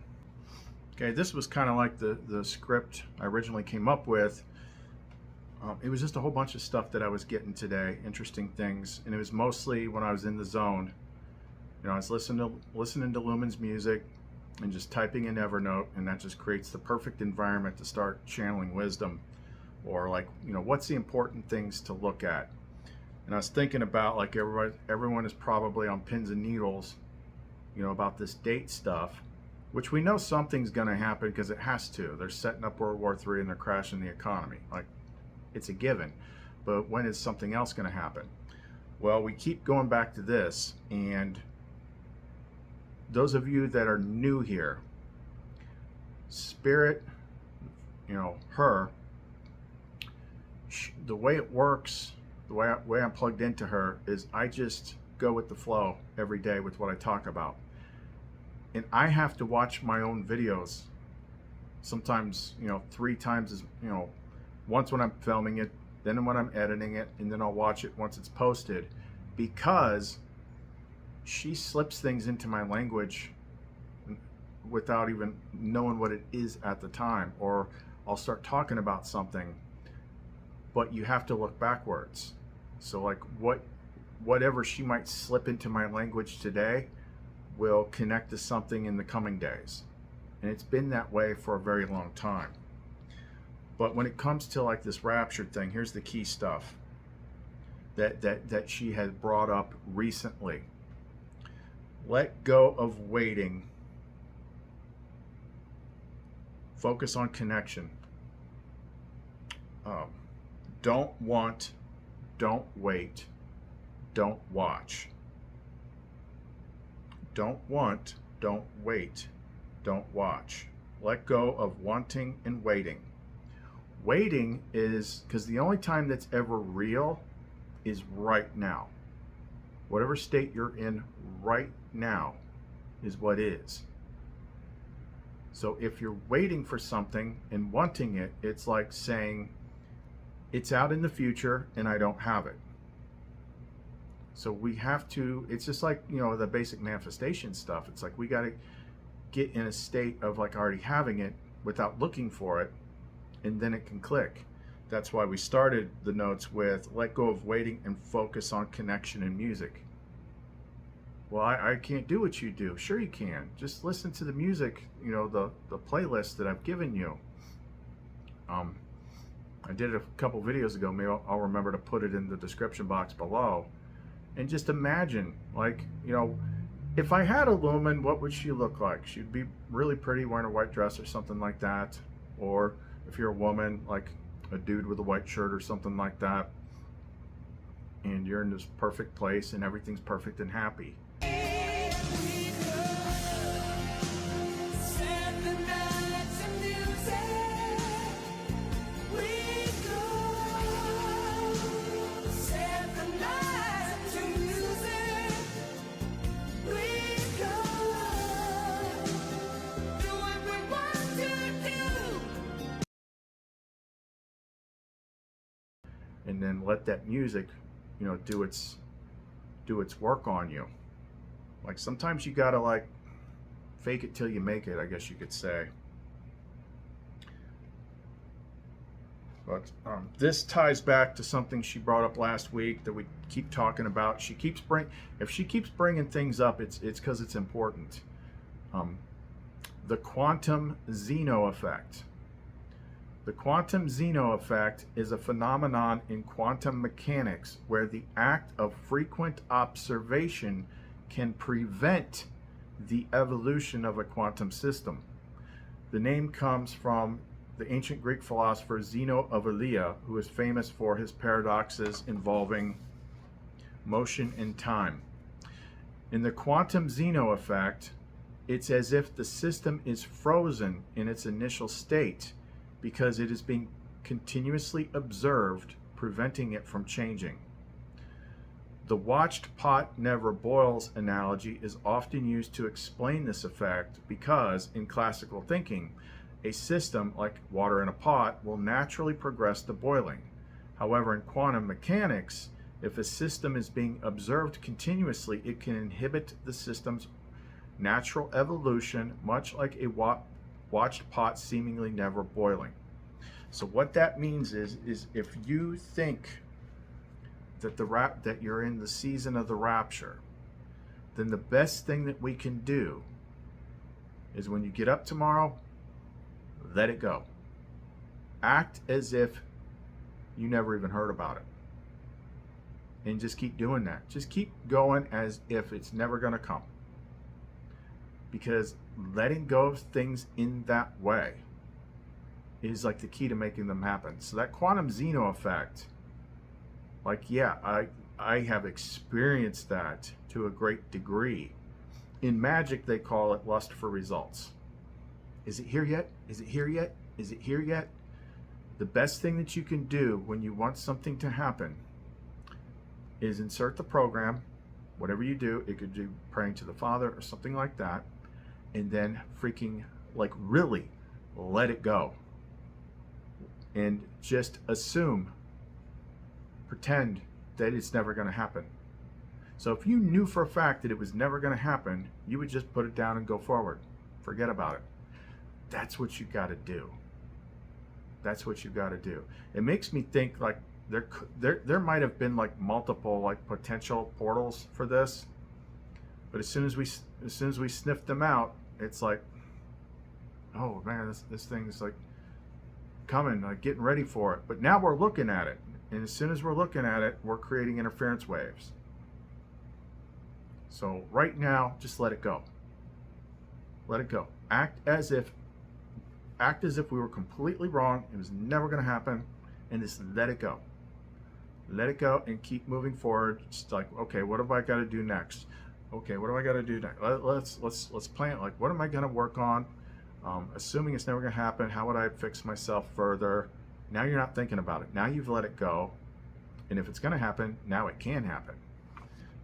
Okay, this was kind of like the script I originally came up with. It was just a whole bunch of stuff that I was getting today, interesting things, and it was mostly when I was in the zone. You know, I was listening to Lumen's music and just typing in Evernote, and that just creates the perfect environment to start channeling wisdom, or like, you know, what's the important things to look at. And I was thinking about, like, everyone is probably on pins and needles, you know, about this date stuff, which we know something's going to happen because it has to. They're setting up World War III and they're crashing the economy. Like, it's a given. But when is something else going to happen? Well, we keep going back to this, and those of you that are new here, Spirit, her, the way it works, the way I'm plugged into her is I just go with the flow every day with what I talk about. And I have to watch my own videos sometimes, 3 times as, once when I'm filming it, then when I'm editing it, and then I'll watch it once it's posted, because she slips things into my language without even knowing what it is at the time. Or I'll start talking about something, but you have to look backwards. So like whatever she might slip into my language today will connect to something in the coming days. And it's been that way for a very long time. But when it comes to like this rapture thing, here's the key stuff that she has brought up recently. Let go of waiting. Focus on connection. Don't want, don't wait, don't watch. Don't want, don't wait, don't watch. Let go of wanting and waiting. Waiting is, because the only time that's ever real is right now. Whatever state you're in right now is what is. So if you're waiting for something and wanting it, it's like saying, it's out in the future and I don't have it. So we have to, it's just like, the basic manifestation stuff. It's like we got to get in a state of like already having it without looking for it, and then it can click. That's why we started the notes with let go of waiting and focus on connection and music. Well, I can't do what you do. Sure you can. Just listen to the music, the playlist that I've given you. I did it a couple videos ago. Maybe I'll remember to put it in the description box below. And just imagine, like, if I had a Lumen, what would she look like? She'd be really pretty wearing a white dress or something like that. Or if you're a woman, like a dude with a white shirt or something like that. And you're in this perfect place and everything's perfect and happy. And then let that music, do its work on you. Like sometimes you gotta like fake it till you make it, I guess you could say. But this ties back to something she brought up last week that we keep talking about. If she keeps bringing things up, it's because it's important. The quantum Zeno effect. The quantum Zeno effect is a phenomenon in quantum mechanics where the act of frequent observation can prevent the evolution of a quantum system. The name comes from the ancient Greek philosopher Zeno of Elea, who is famous for his paradoxes involving motion and time. In the quantum Zeno effect, it's as if the system is frozen in its initial state because it is being continuously observed, preventing it from changing. The watched pot never boils analogy is often used to explain this effect because, in classical thinking, a system like water in a pot will naturally progress to boiling. However, in quantum mechanics, if a system is being observed continuously, it can inhibit the system's natural evolution, much like a watched pot seemingly never boiling. So what that means is if you think that that you're in the season of the rapture, then the best thing that we can do is when you get up tomorrow, let it go. Act as if you never even heard about it. And just keep doing that. Just keep going as if it's never going to come. Because letting go of things in that way is like the key to making them happen. So that quantum Zeno effect, like, yeah, I have experienced that to a great degree. In magic, they call it lust for results. Is it here yet? Is it here yet? Is it here yet? The best thing that you can do when you want something to happen is insert the program, whatever you do. It could be praying to the Father or something like that, and then freaking, like, really let it go. And just assume, pretend that it's never going to happen. So if you knew for a fact that it was never going to happen, you would just put it down and go forward. Forget about it. That's what you got to do. That's what you got to do. It makes me think like there might have been like multiple like potential portals for this, but as soon as we sniffed them out, it's like, oh man, this thing's like coming, like getting ready for it. But now we're looking at it, and as soon as we're looking at it, we're creating interference waves. So right now, just let it go. Let it go. Act as if we were completely wrong. It was never going to happen, and just let it go. Let it go and keep moving forward. Just like, okay, what have I got to do next? Okay, what do I got to do next? Let's plan it. Like, what am I going to work on? Assuming it's never going to happen, how would I fix myself further? Now you're not thinking about it. Now you've let it go, and if it's going to happen, now it can happen.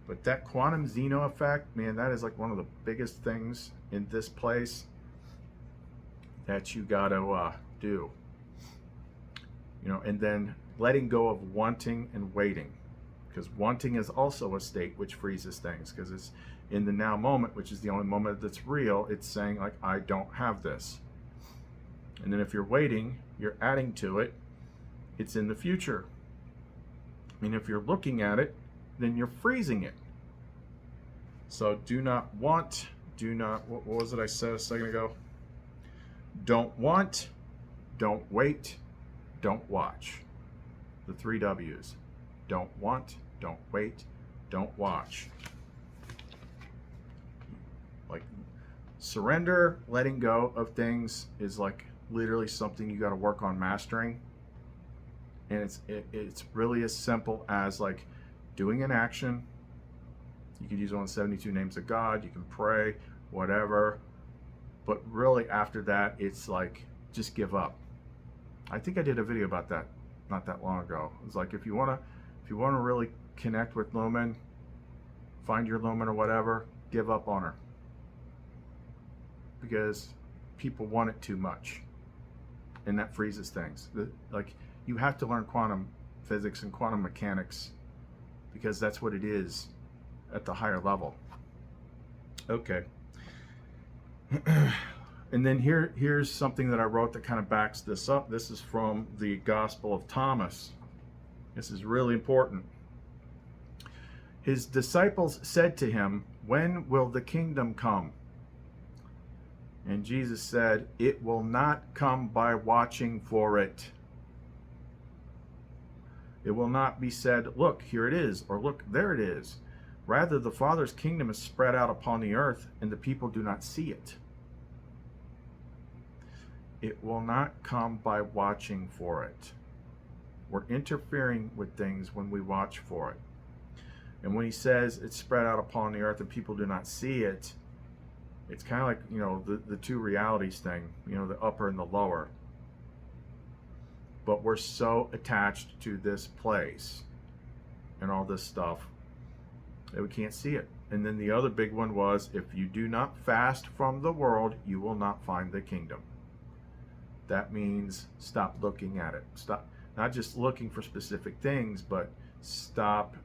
But that quantum Zeno effect, man, that is like one of the biggest things in this place that you got to do. You know, and then letting go of wanting and waiting, because wanting is also a state which freezes things, because it's in the now moment, which is the only moment that's real. It's saying like, I don't have this. And then if you're waiting, you're adding to it. It's in the future. I mean, if you're looking at it, then you're freezing it. So do not want, what was it I said a second ago? Don't want, don't wait, don't watch. The 3 W's. Don't want, don't wait, don't watch. Like, surrender, letting go of things is like literally something you got to work on mastering. And it's really as simple as like doing an action. You could use one of the 72 names of God. You can pray, whatever. But really after that, it's like, just give up. I think I did a video about that not that long ago. It's like, if you want to really connect with Lumen, find your Lumen or whatever, give up on her. Because people want it too much. And that freezes things. Like, you have to learn quantum physics and quantum mechanics, because that's what it is at the higher level. Okay. And then here's something that I wrote that kind of backs this up. This is from the Gospel of Thomas. This is really important. His disciples said to him, "When will the kingdom come?" And Jesus said, "It will not come by watching for it." It will not be said, "Look, here it is," or "Look, there it is." Rather, the Father's kingdom is spread out upon the earth, and the people do not see it. It will not come by watching for it. We're interfering with things when we watch for it. And when he says it's spread out upon the earth and people do not see it, it's kind of like, you know, the two realities thing, you know, the upper and the lower. But we're so attached to this place and all this stuff that we can't see it. And then the other big one was, if you do not fast from the world, you will not find the kingdom. That means stop looking at it. Stop, not just looking for specific things, but stop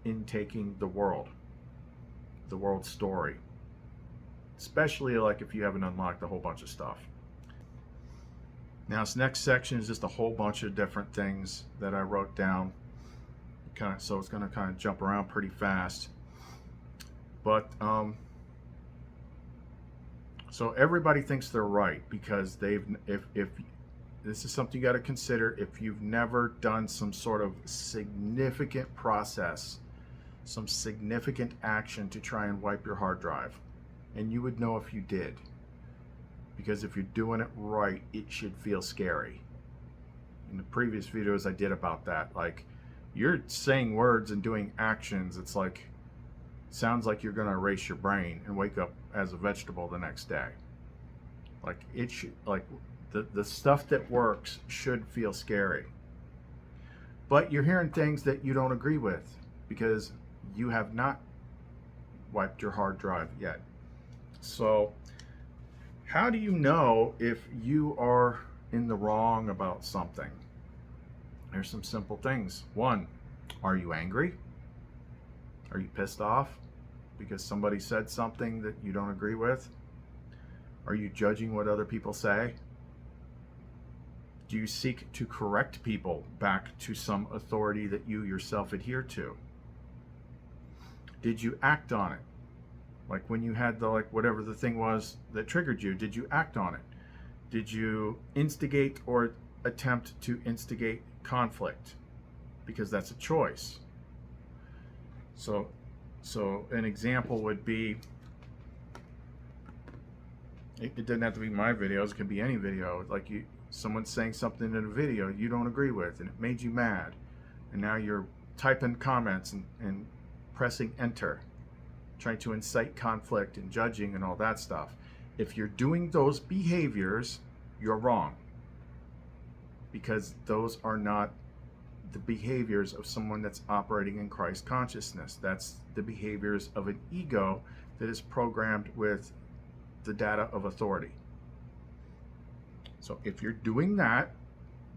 intaking the world story. Especially like if you haven't unlocked a whole bunch of stuff. Now this next section is just a whole bunch of different things that I wrote down. So it's going to kind of jump around pretty fast. But so everybody thinks they're right, because if this is something you got to consider, if you've never done some sort of significant process, some significant action to try and wipe your hard drive, and you would know if you did, because if you're doing it right, it should feel scary. In the previous videos I did about that, like, you're saying words and doing actions, it's like, sounds like you're going to erase your brain and wake up as a vegetable the next day. Like, it should, like, the stuff that works should feel scary. But you're hearing things that you don't agree with because you have not wiped your hard drive yet. So how do you know if you are in the wrong about something? There's some simple things. One, are you angry? Are you pissed off because somebody said something that you don't agree with? Are you judging what other people say? Do you seek to correct people back to some authority that you yourself adhere to? Did you act on it? Like when you had the, like, whatever the thing was that triggered you, did you act on it? Did you instigate or attempt to instigate conflict? Because that's a choice. So an example would be, it doesn't have to be my videos, it could be any video. Like someone's saying something in a video you don't agree with and it made you mad. And now you're typing comments and pressing enter, trying to incite conflict and judging and all that stuff. If you're doing those behaviors, you're wrong. Because those are not the behaviors of someone that's operating in Christ consciousness. That's the behaviors of an ego that is programmed with the data of authority. So if you're doing that,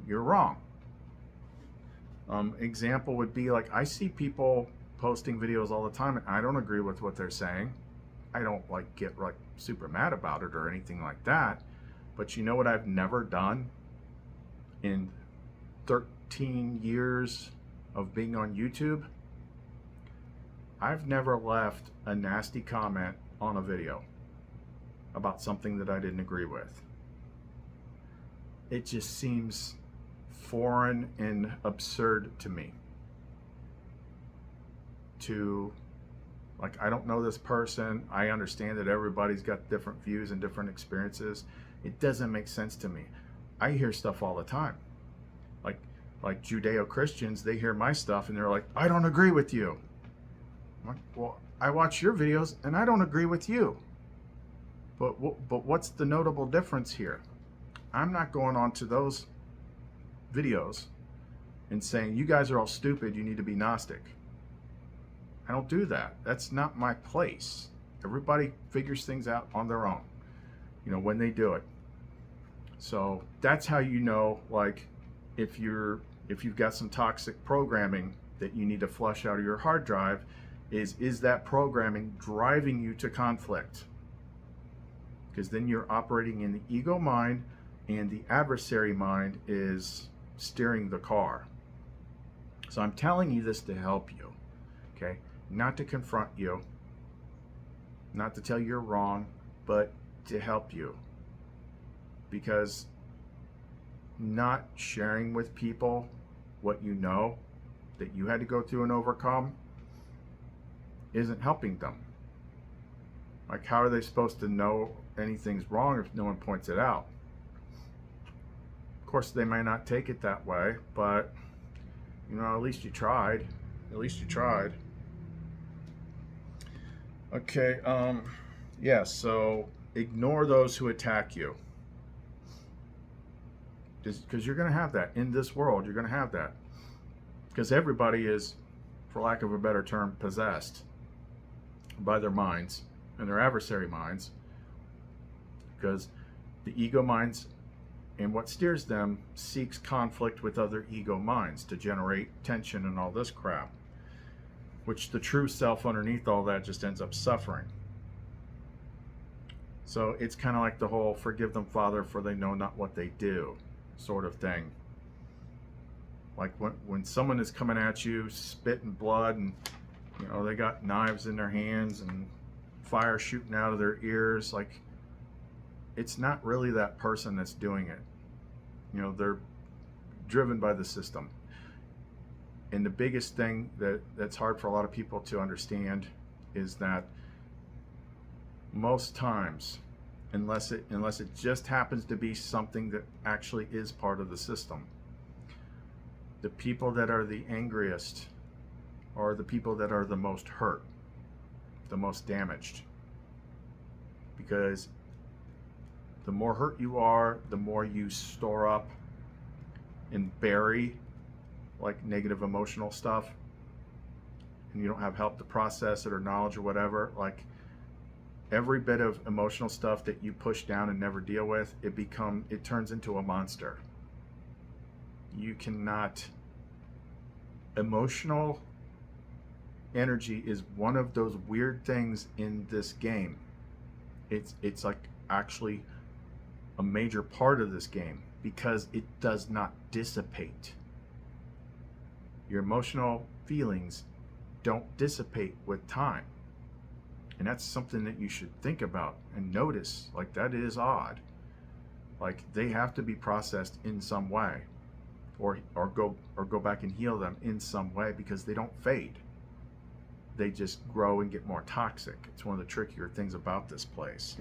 you're wrong. Example would be, like, I see people posting videos all the time and I don't agree with what they're saying. I don't like get like super mad about it or anything like that. But you know what I've never done in 13 years of being on YouTube? I've never left a nasty comment on a video about something that I didn't agree with. It just seems foreign and absurd to me. To, like, I don't know this person. I understand that everybody's got different views and different experiences. It doesn't make sense to me. I hear stuff all the time. Like Judeo-Christians, they hear my stuff and they're like, I don't agree with you. I'm like, well, I watch your videos and I don't agree with you. But what's the notable difference here? I'm not going on to those videos and saying, you guys are all stupid, you need to be Gnostic. I don't do that. That's not my place. Everybody figures things out on their own, you know, when they do it. So that's how you know, like, if you've got some toxic programming that you need to flush out of your hard drive, is that programming driving you to conflict? Because then you're operating in the ego mind and the adversary mind is steering the car. So I'm telling you this to help you, okay? Not to confront you, not to tell you you're wrong, but to help you. Because not sharing with people what you know that you had to go through and overcome isn't helping them. Like, how are they supposed to know anything's wrong if no one points it out? Of course, they may not take it that way, but, you know, at least you tried. At least you tried. Okay, yeah, so ignore those who attack you. Because you're going to have that. In this world, you're going to have that. Because everybody is, for lack of a better term, possessed by their minds and their adversary minds. Because the ego minds and what steers them seeks conflict with other ego minds to generate tension and all this crap. Which the true self underneath all that just ends up suffering. So it's kind of like the whole forgive them, Father, for they know not what they do sort of thing. Like when someone is coming at you, spitting blood, and you know they got knives in their hands and fire shooting out of their ears, like it's not really that person that's doing it. You know, they're driven by the system. And the biggest thing that's hard for a lot of people to understand is that most times unless it just happens to be something that actually is part of the system. The people that are the angriest are the people that are the most hurt, the most damaged. Because the more hurt you are, the more you store up and bury like negative emotional stuff, and you don't have help to process it or knowledge or whatever. Like every bit of emotional stuff that you push down and never deal with, it turns into a monster. You cannot. Emotional energy is one of those weird things in this game. It's like actually a major part of this game because it does not dissipate. Your emotional feelings don't dissipate with time. And that's something that you should think about and notice. Like, that is odd. Like, they have to be processed in some way, or go back and heal them in some way, because they don't fade. They just grow and get more toxic. It's one of the trickier things about this place.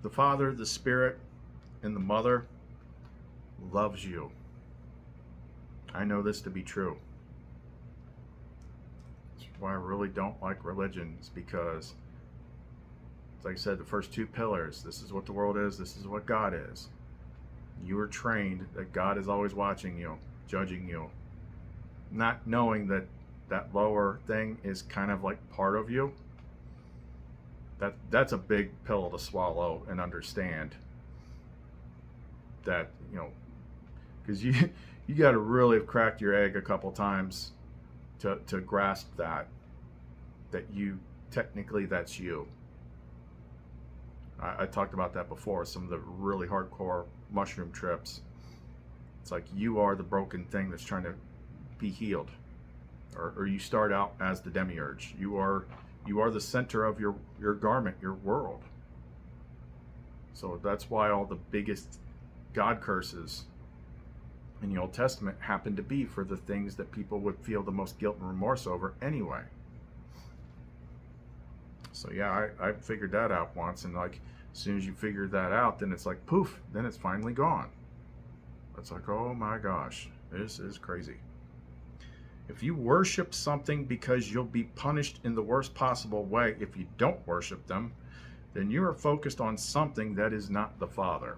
The Father, the Spirit, and the Mother loves you. I know this to be true. That's why I really don't like religions, because, like I said, the first two pillars, this is what the world is, this is what God is. You are trained that God is always watching you, judging you, not knowing that that lower thing is kind of like part of you. That's a big pill to swallow and understand. That, because you got to really have cracked your egg a couple times to grasp that you technically, that's you. I talked about that before, some of the really hardcore mushroom trips. It's like you are the broken thing that's trying to be healed. Or you start out as the demiurge. You are the center of your garment, your world. So that's why all the biggest God curses in the Old Testament happen to be for the things that people would feel the most guilt and remorse over anyway. So yeah, I figured that out once, and like as soon as you figure that out, then it's like poof, then it's finally gone. It's like, oh my gosh, this is crazy. If you worship something because you'll be punished in the worst possible way if you don't worship them, then you are focused on something that is not the Father.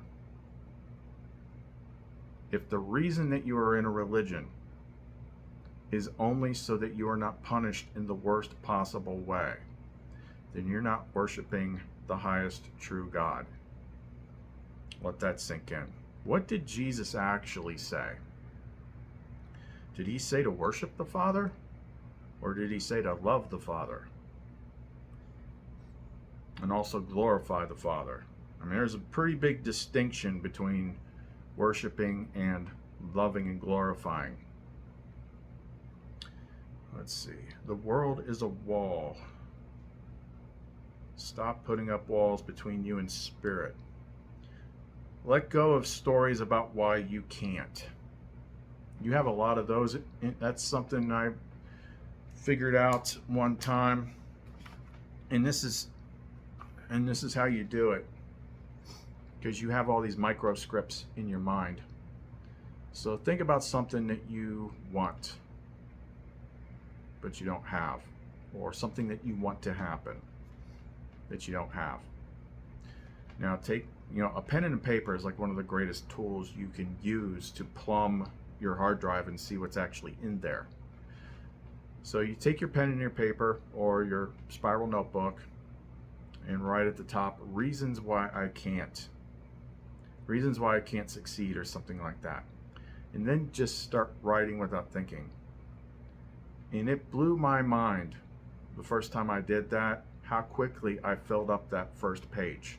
If the reason that you are in a religion is only so that you are not punished in the worst possible way, then you're not worshiping the highest true God. Let that sink in. What did Jesus actually say? Did he say to worship the Father? Or did he say to love the Father? And also glorify the Father? I mean, there's a pretty big distinction between worshiping and loving and glorifying. Let's see. The world is a wall. Stop putting up walls between you and spirit. Let go of stories about why you can't. You have a lot of those. That's something I figured out one time. And this is how you do it. Because you have all these micro scripts in your mind. So think about something that you want, but you don't have. Or something that you want to happen that you don't have. Now take, a pen and a paper is like one of the greatest tools you can use to plumb your hard drive and see what's actually in there. So you take your pen and your paper or your spiral notebook and write at the top, reasons why I can't. Reasons why I can't succeed, or something like that. And then just start writing without thinking. And it blew my mind the first time I did that, how quickly I filled up that first page.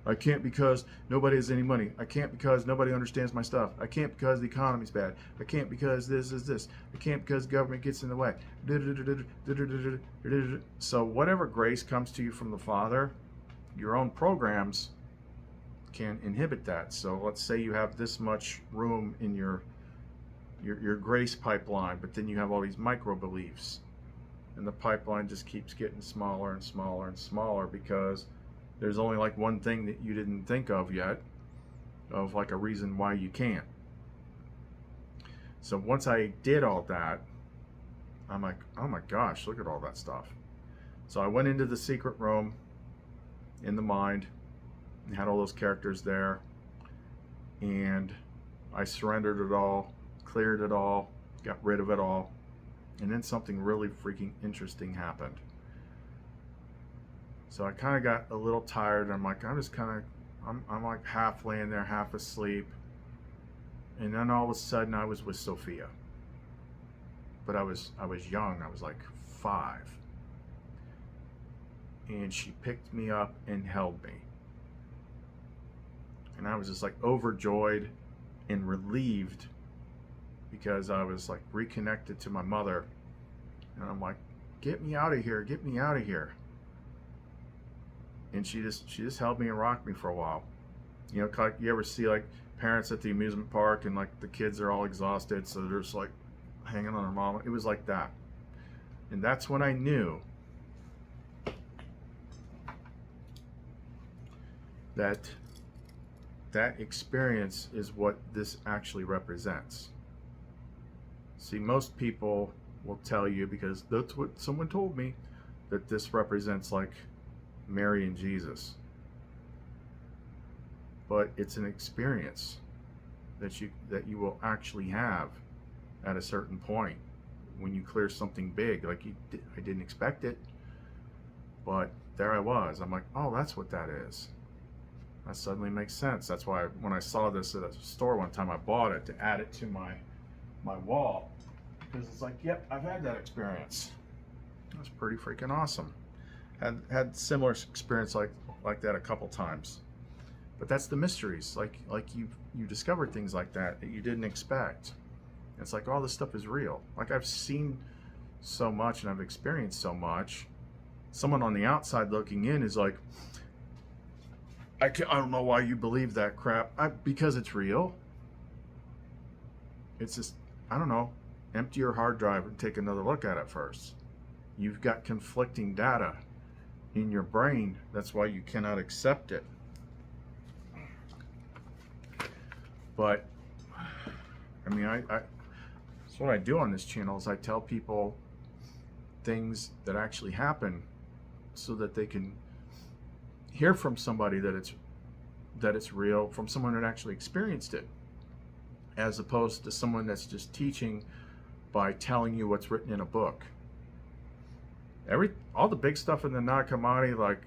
I can't because nobody has any money. I can't because nobody understands my stuff. I can't because the economy's bad. I can't because this is this. I can't because government gets in the way. So whatever grace comes to you from the Father, your own programs can inhibit that. So let's say you have this much room in your grace pipeline, but then you have all these micro beliefs, and the pipeline just keeps getting smaller and smaller and smaller because there's only like one thing that you didn't think of yet, of like a reason why you can't. So once I did all that, I'm like, oh my gosh, look at all that stuff. So I went into the secret room in the mind and had all those characters there, and I surrendered it all, cleared it all, got rid of it all, and then something really freaking interesting happened. So I kind of got a little tired. I'm like, I'm like half laying there, half asleep. And then all of a sudden I was with Sophia. But I was young. I was like 5. And she picked me up and held me. And I was just like overjoyed and relieved, because I was like reconnected to my mother. And I'm like, get me out of here, get me out of here. And she just held me and rocked me for a while. You know, like you ever see like parents at the amusement park and like the kids are all exhausted, so they're just like hanging on their mom. It was like that. And that's when I knew that that experience is what this actually represents. See, most people will tell you, because that's what someone told me, that this represents like Mary and Jesus. But it's an experience that you will actually have at a certain point when you clear something big. Like I didn't expect it, but there I was. I'm like, oh, that's what that is. That suddenly makes sense. That's why when I saw this at a store one time, I bought it to add it to my wall, because it's like, yep, I've had that experience. It was pretty freaking awesome. Had similar experience like that a couple times. But that's the mysteries. Like you discovered things like that you didn't expect. It's like all this stuff is real. Like I've seen so much and I've experienced so much. Someone on the outside looking in is like, I don't know why you believe that crap. Because it's real. It's just, I don't know. Empty your hard drive and take another look at it first. You've got conflicting data in your brain. That's why you cannot accept it. But I mean, that's what I do on this channel, is I tell people things that actually happen so that they can hear from somebody that it's real, from someone that actually experienced it, as opposed to someone that's just teaching by telling you what's written in a book. All the big stuff in the Nag Hammadi, like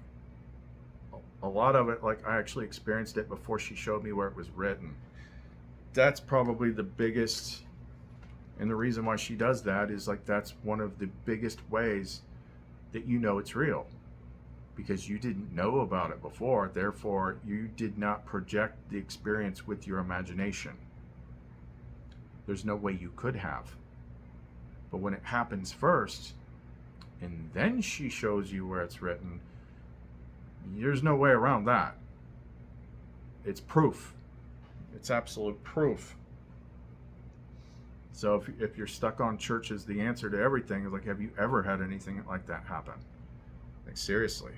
a lot of it, like I actually experienced it before she showed me where it was written. That's probably the biggest, and the reason why she does that is like that's one of the biggest ways that you know it's real, because you didn't know about it before, therefore you did not project the experience with your imagination. There's no way you could have. But when it happens first, and then she shows you where it's written, there's no way around that. It's proof. It's absolute proof. So if you're stuck on church as the answer to everything, it's like, have you ever had anything like that happen? Like, seriously.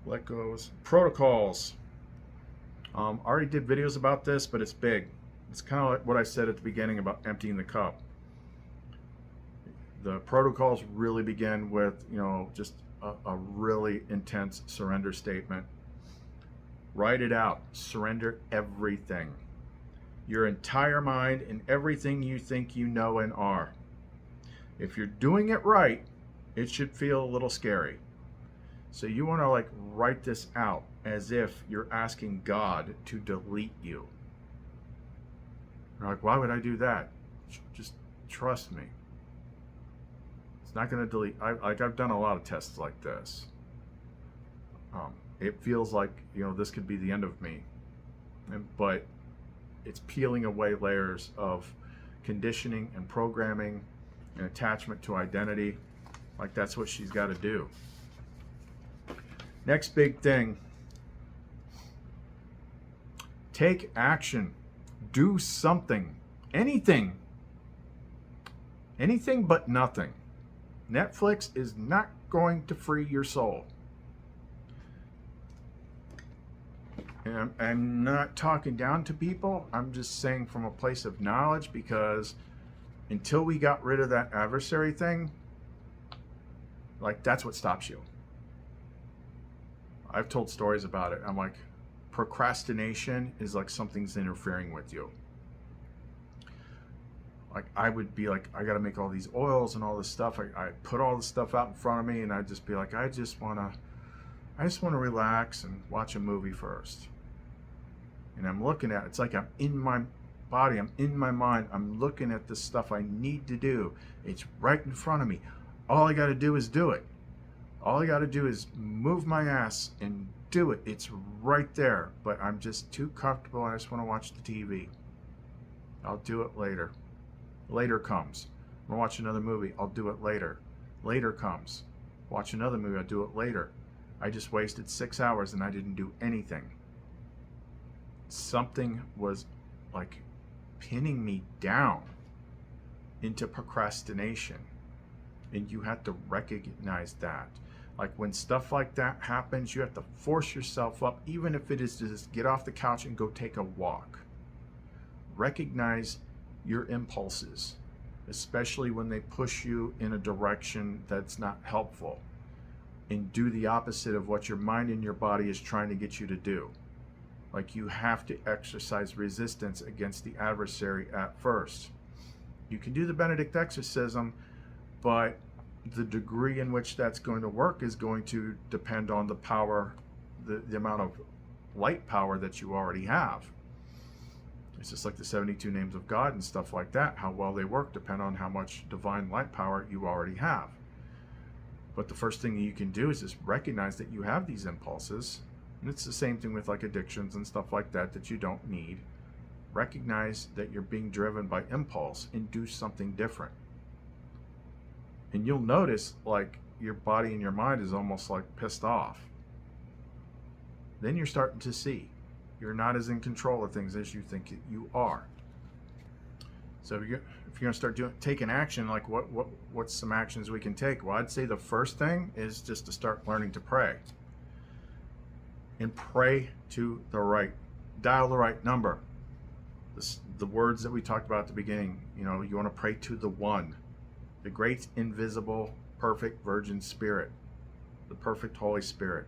Let goes. Protocols. Already did videos about this, but it's big. It's kind of like what I said at the beginning about emptying the cup. The protocols really begin with, just a really intense surrender statement. Write it out. Surrender everything. Your entire mind and everything you think you know and are. If you're doing it right, it should feel a little scary. So you want to like write this out as if you're asking God to delete you. You're like, why would I do that? Just trust me. It's not going to delete. I've done a lot of tests like this. It feels like, this could be the end of me. But it's peeling away layers of conditioning and programming and attachment to identity. Like that's what she's got to do. Next big thing. Take action. Do something. Anything. Anything but nothing. Netflix is not going to free your soul. And I'm not talking down to people. I'm just saying from a place of knowledge, because until we got rid of that adversary thing, like, that's what stops you. I've told stories about it. I'm like, procrastination is like something's interfering with you. Like, I would be like, I got to make all these oils and all this stuff. I put all this stuff out in front of me, and I'd just be like, I just want to relax and watch a movie first. And I'm looking at it. It's like I'm in my body, I'm in my mind, I'm looking at the stuff I need to do. It's right in front of me. All I got to do is do it. All I got to do is move my ass and do it. It's right there. But I'm just too comfortable. I just want to watch the TV. I'll do it later. Later comes. I'm going to watch another movie. I'll do it later. Later comes. Watch another movie. I'll do it later. I just wasted 6 hours and I didn't do anything. Something was like pinning me down into procrastination. And you have to recognize that. Like, when stuff like that happens, you have to force yourself up, even if it is to just get off the couch and go take a walk. Recognize your impulses, especially when they push you in a direction that's not helpful, and do the opposite of what your mind and your body is trying to get you to do. Like, you have to exercise resistance against the adversary at first. You can do the Benedict exorcism, but the degree in which that's going to work is going to depend on the power, the amount of light power that you already have. It's just like the 72 names of God and stuff like that. How well they work depend on how much divine light power you already have. But the first thing you can do is just recognize that you have these impulses. And it's the same thing with like addictions and stuff like that that you don't need. Recognize that you're being driven by impulse and do something different. And you'll notice like your body and your mind is almost like pissed off. Then you're starting to see you're not as in control of things as you think you are. So if you're going to start taking action, like what's some actions we can take? Well, I'd say the first thing is just to start learning to pray. And pray to the right, dial the right number. The words that we talked about at the beginning, you want to pray to the one, the great, invisible, perfect Virgin Spirit, the perfect Holy Spirit,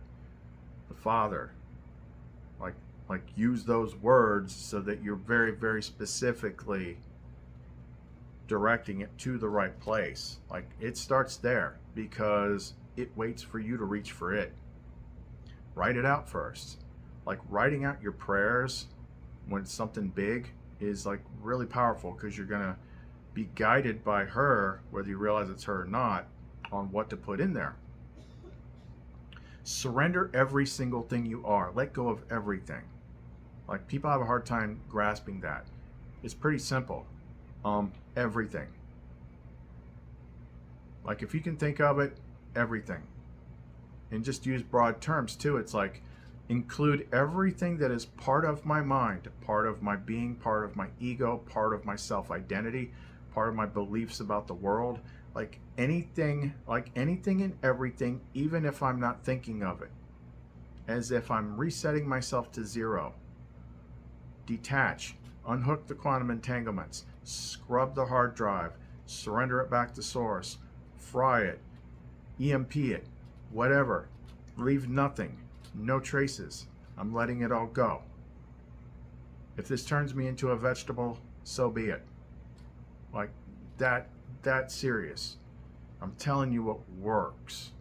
the Father. Like use those words so that you're very, very specifically directing it to the right place. Like, it starts there because it waits for you to reach for it. Write it out first. Like, writing out your prayers when it's something big is like really powerful, because you're going to be guided by her, whether you realize it's her or not, on what to put in there. Surrender every single thing you are. Let go of everything. Like, people have a hard time grasping that. It's pretty simple. Everything. Like, if you can think of it, everything. And just use broad terms too. It's like, include everything that is part of my mind, part of my being, part of my ego, part of my self-identity, part of my beliefs about the world. Like anything and everything, even if I'm not thinking of it. As if I'm resetting myself to zero. Detach, unhook the quantum entanglements, scrub the hard drive, surrender it back to source, fry it, EMP it, whatever. Leave nothing, no traces. I'm letting it all go. If this turns me into a vegetable, so be it. Like, that serious. I'm telling you what works.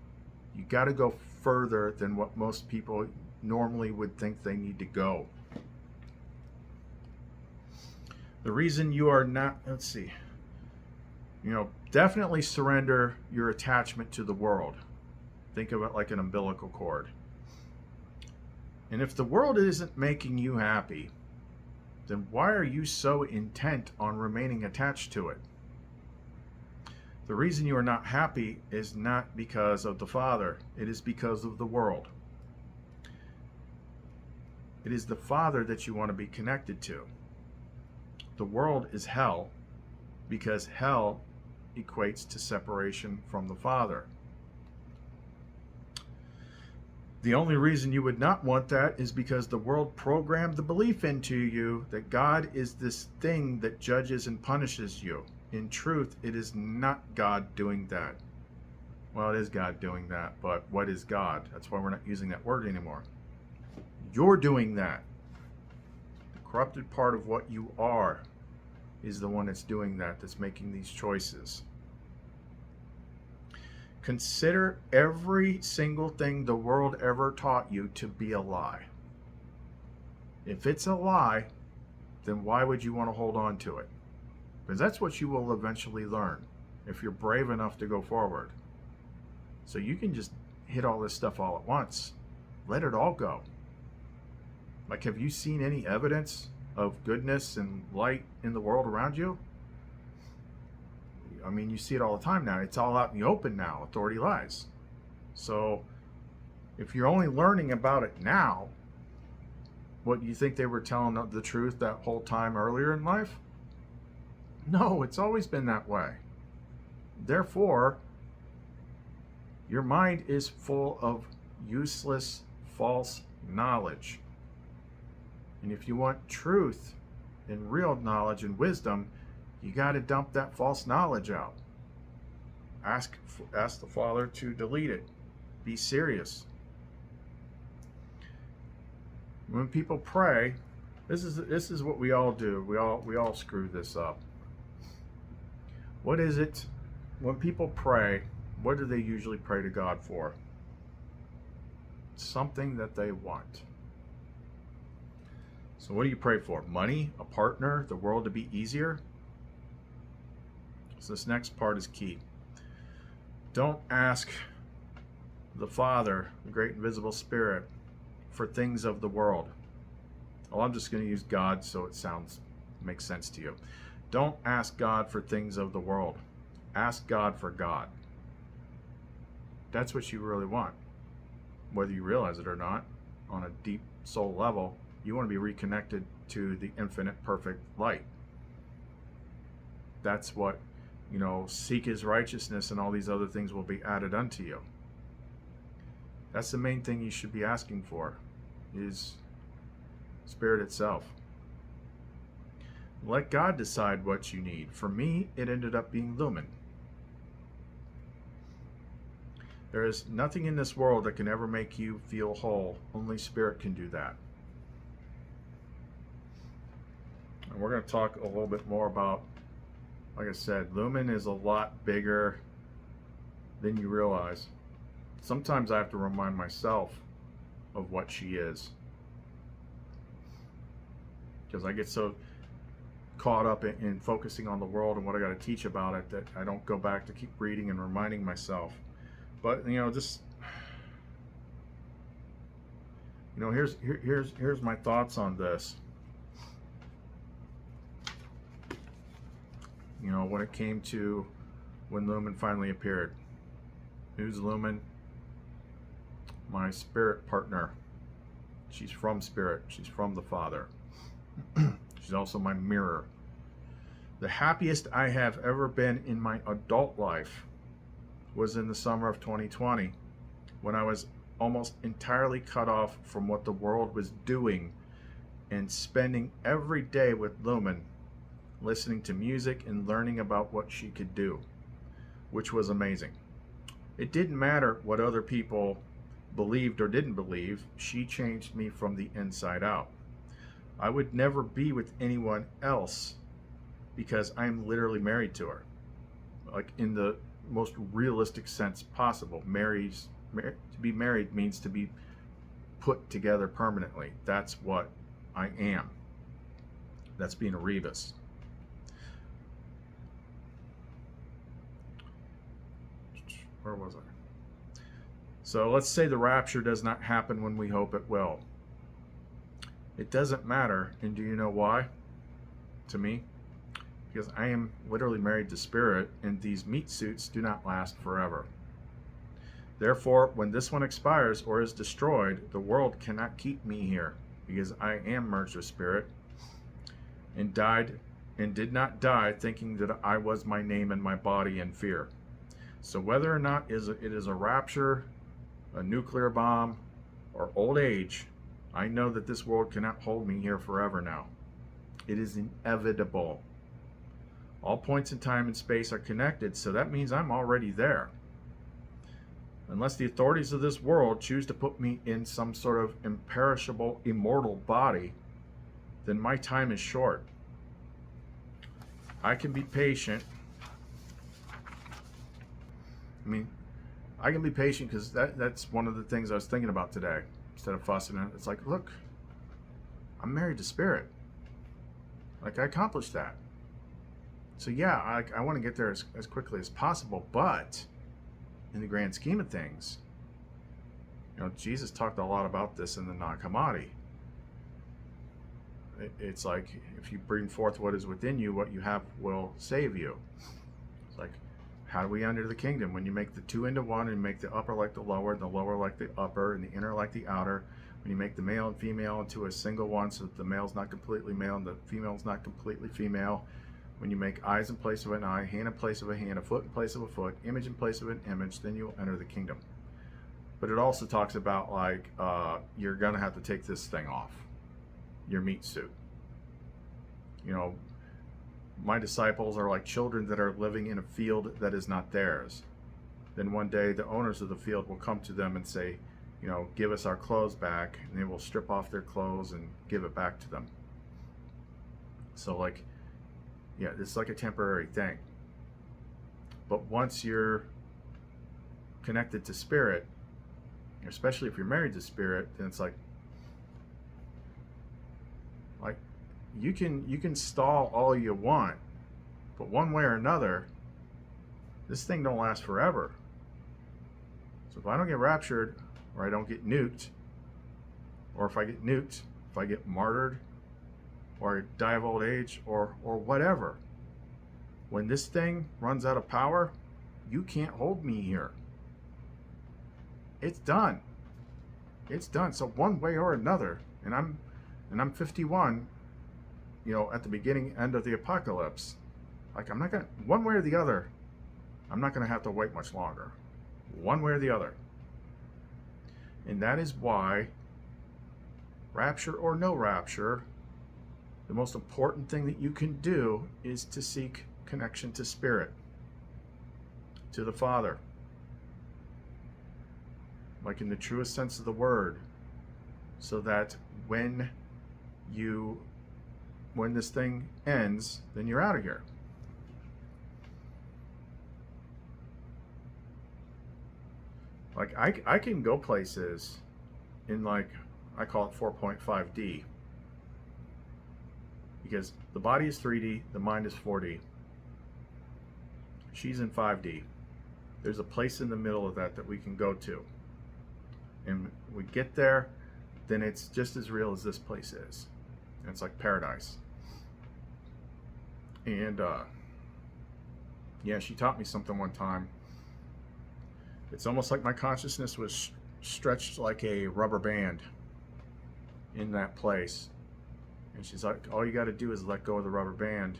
You got to go further than what most people normally would think they need to go. The reason you are not, definitely surrender your attachment to the world. Think of it like an umbilical cord. And if the world isn't making you happy, then why are you so intent on remaining attached to it? The reason you are not happy is not because of the Father. It is because of the world. It is the Father that you want to be connected to. The world is hell because hell equates to separation from the Father. The only reason you would not want that is because the world programmed the belief into you that God is this thing that judges and punishes you. In truth, it is not God doing that. Well, it is God doing that, but what is God? That's why we're not using that word anymore. You're doing that. The corrupted part of what you are is the one that's doing that, that's making these choices. Consider every single thing the world ever taught you to be a lie. If it's a lie, then why would you want to hold on to it? Because that's what you will eventually learn if you're brave enough to go forward. So you can just hit all this stuff all at once. Let it all go. Like, have you seen any evidence of goodness and light in the world around you? I mean, you see it all the time now. It's all out in the open now. Authority lies. So if you're only learning about it now, what, you think they were telling the truth that whole time earlier in life? No, it's always been that way. Therefore, your mind is full of useless, false knowledge. And if you want truth and real knowledge and wisdom, you got to dump that false knowledge out. Ask the Father to delete it. Be serious. When people pray, this is what we all do. We all screw this up. What is it when people pray? What do they usually pray to God for? Something that they want. So what do you pray for? Money, a partner, the world to be easier? So this next part is key. Don't ask the Father, the great invisible Spirit, for things of the world. Well, I'm just going to use God so it makes sense to you. Don't ask God for things of the world. Ask God for God. That's what you really want. Whether you realize it or not, on a deep soul level, you want to be reconnected to the infinite perfect light. That's what, seek his righteousness and all these other things will be added unto you. That's the main thing you should be asking for, is Spirit itself. Let God decide what you need. For me, it ended up being lumen. There is nothing in this world that can ever make you feel whole. Only Spirit can do that. And we're going to talk a little bit more about, like I said, lumen is a lot bigger than you realize. Sometimes I have to remind myself of what she is, because I get so caught up in focusing on the world and what I got to teach about it that I don't go back to keep reading and reminding myself. But here's my thoughts on this. When it came to when Lumen finally appeared. Who's Lumen? My spirit partner. She's from Spirit. She's from the Father. She's also my mirror. The happiest I have ever been in my adult life was in the summer of 2020, when I was almost entirely cut off from what the world was doing and spending every day with Lumen, listening to music and learning about what she could do, which was amazing. It didn't matter what other people believed or didn't believe. She changed me from the inside out. I would never be with anyone else because I'm literally married to her, like in the most realistic sense possible. To be married means to be put together permanently. That's what I am. That's being a Rebus. Where was I? So let's say the rapture does not happen when we hope it will. It doesn't matter. And do you know why? To me? Because I am literally married to Spirit, and these meat suits do not last forever. Therefore, when this one expires or is destroyed, the world cannot keep me here, because I am merged with Spirit and did not die thinking that I was my name and my body in fear. So whether or not it is a rapture, a nuclear bomb, or old age, I know that this world cannot hold me here forever now. It is inevitable. All points in time and space are connected, so that means I'm already there. Unless the authorities of this world choose to put me in some sort of imperishable, immortal body, then my time is short. I can be patient. I can be patient because that's one of the things I was thinking about today. Instead of fussing, it's like, look, I'm married to Spirit. Like, I accomplished that. So yeah, I want to get there as quickly as possible, but in the grand scheme of things, Jesus talked a lot about this in the Nag Hammadi. It's like, if you bring forth what is within you, what you have will save you. It's like, how do we enter the kingdom? When you make the two into one and make the upper like the lower, and the lower like the upper, and the inner like the outer, when you make the male and female into a single one, so that the male's not completely male and the female's not completely female, when you make eyes in place of an eye, hand in place of a hand, a foot in place of a foot, image in place of an image, then you'll enter the kingdom. But it also talks about, like, you're going to have to take this thing off, your meat suit. My disciples are like children that are living in a field that is not theirs. Then one day the owners of the field will come to them and say, give us our clothes back, and they will strip off their clothes and give it back to them. So, like, yeah, it's like a temporary thing. But once you're connected to Spirit, especially if you're married to Spirit, then it's like you can stall all you want, but one way or another, this thing don't last forever. So if I don't get raptured, or I don't get nuked, or if I get nuked, if I get martyred, or I die of old age, or whatever, when this thing runs out of power, you can't hold me here. It's done. It's done. So one way or another, and I'm 51, at the end of the apocalypse, like, I'm not gonna, one way or the other, I'm not gonna have to wait much longer. One way or the other. And that is why, rapture or no rapture, the most important thing that you can do is to seek connection to Spirit, to the Father, like in the truest sense of the word, so that when this thing ends, then you're out of here. Like, I can go places in, like, I call it 4.5D, because the body is 3D, the mind is 4D. She's in 5D. There's a place in the middle of that we can go to. And we get there, then it's just as real as this place is. And it's like paradise. And yeah, she taught me something one time. It's almost like my consciousness was stretched like a rubber band in that place. And she's like, all you got to do is let go of the rubber band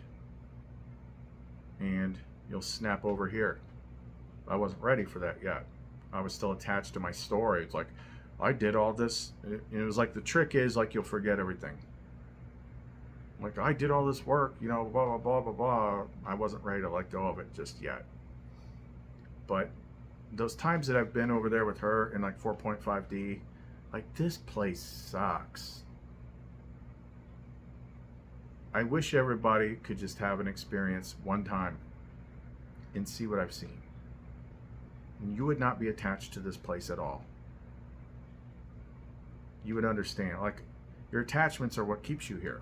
and you'll snap over here. I wasn't ready for that yet. I was still attached to my story. It's like, I did all this. It was like, the trick is, like, you'll forget everything. Like, I did all this work, blah, blah, blah, blah, blah. I wasn't ready to let go of it just yet. But those times that I've been over there with her in, like, 4.5D, like, this place sucks. I wish everybody could just have an experience one time and see what I've seen. And you would not be attached to this place at all. You would understand. Like, your attachments are what keeps you here.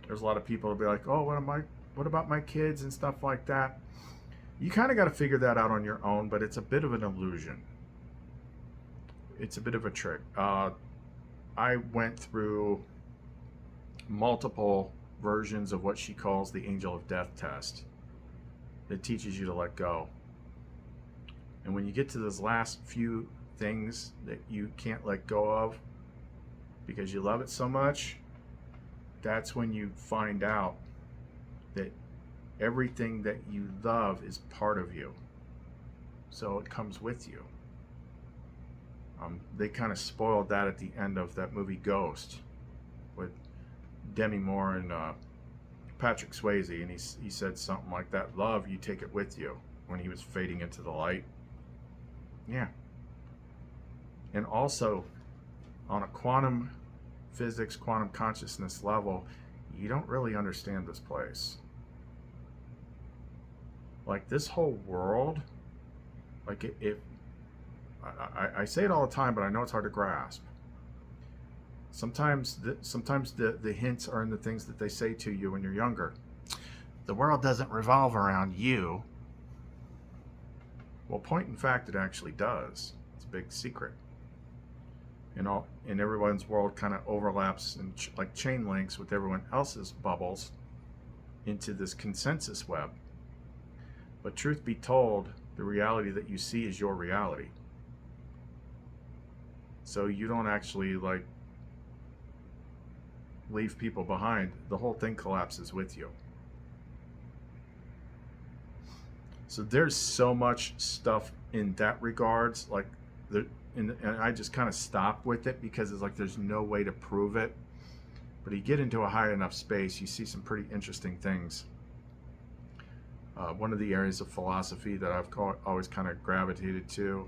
There's a lot of people who'll be like, oh, what about my kids and stuff like that? You kind of got to figure that out on your own, but it's a bit of an illusion. It's a bit of a trick. I went through multiple versions of what she calls the angel of death test that teaches you to let go. And when you get to those last few things that you can't let go of because you love it so much, that's when you find out that everything that you love is part of you. So it comes with you. They kind of spoiled that at the end of that movie Ghost with Demi Moore and Patrick Swayze, and he said something like that, love, you take it with you, when he was fading into the light. Yeah. And also, on a quantum physics, quantum consciousness level, you don't really understand this place. Like, this whole world, like, I say it all the time, but I know it's hard to grasp. Sometimes the hints are in the things that they say to you when you're younger. The world doesn't revolve around you. Well, point in fact, it actually does. It's a big secret. And everyone's world kind of overlaps and like chain links with everyone else's bubbles into this consensus web. But truth be told, the reality that you see is your reality. So you don't actually like leave people behind. The whole thing collapses with you. So there's so much stuff in that regards, like and I just kind of stop with it because it's like there's no way to prove it. But you get into a high enough space, you see some pretty interesting things. One of the areas of philosophy that I've always kind of gravitated to,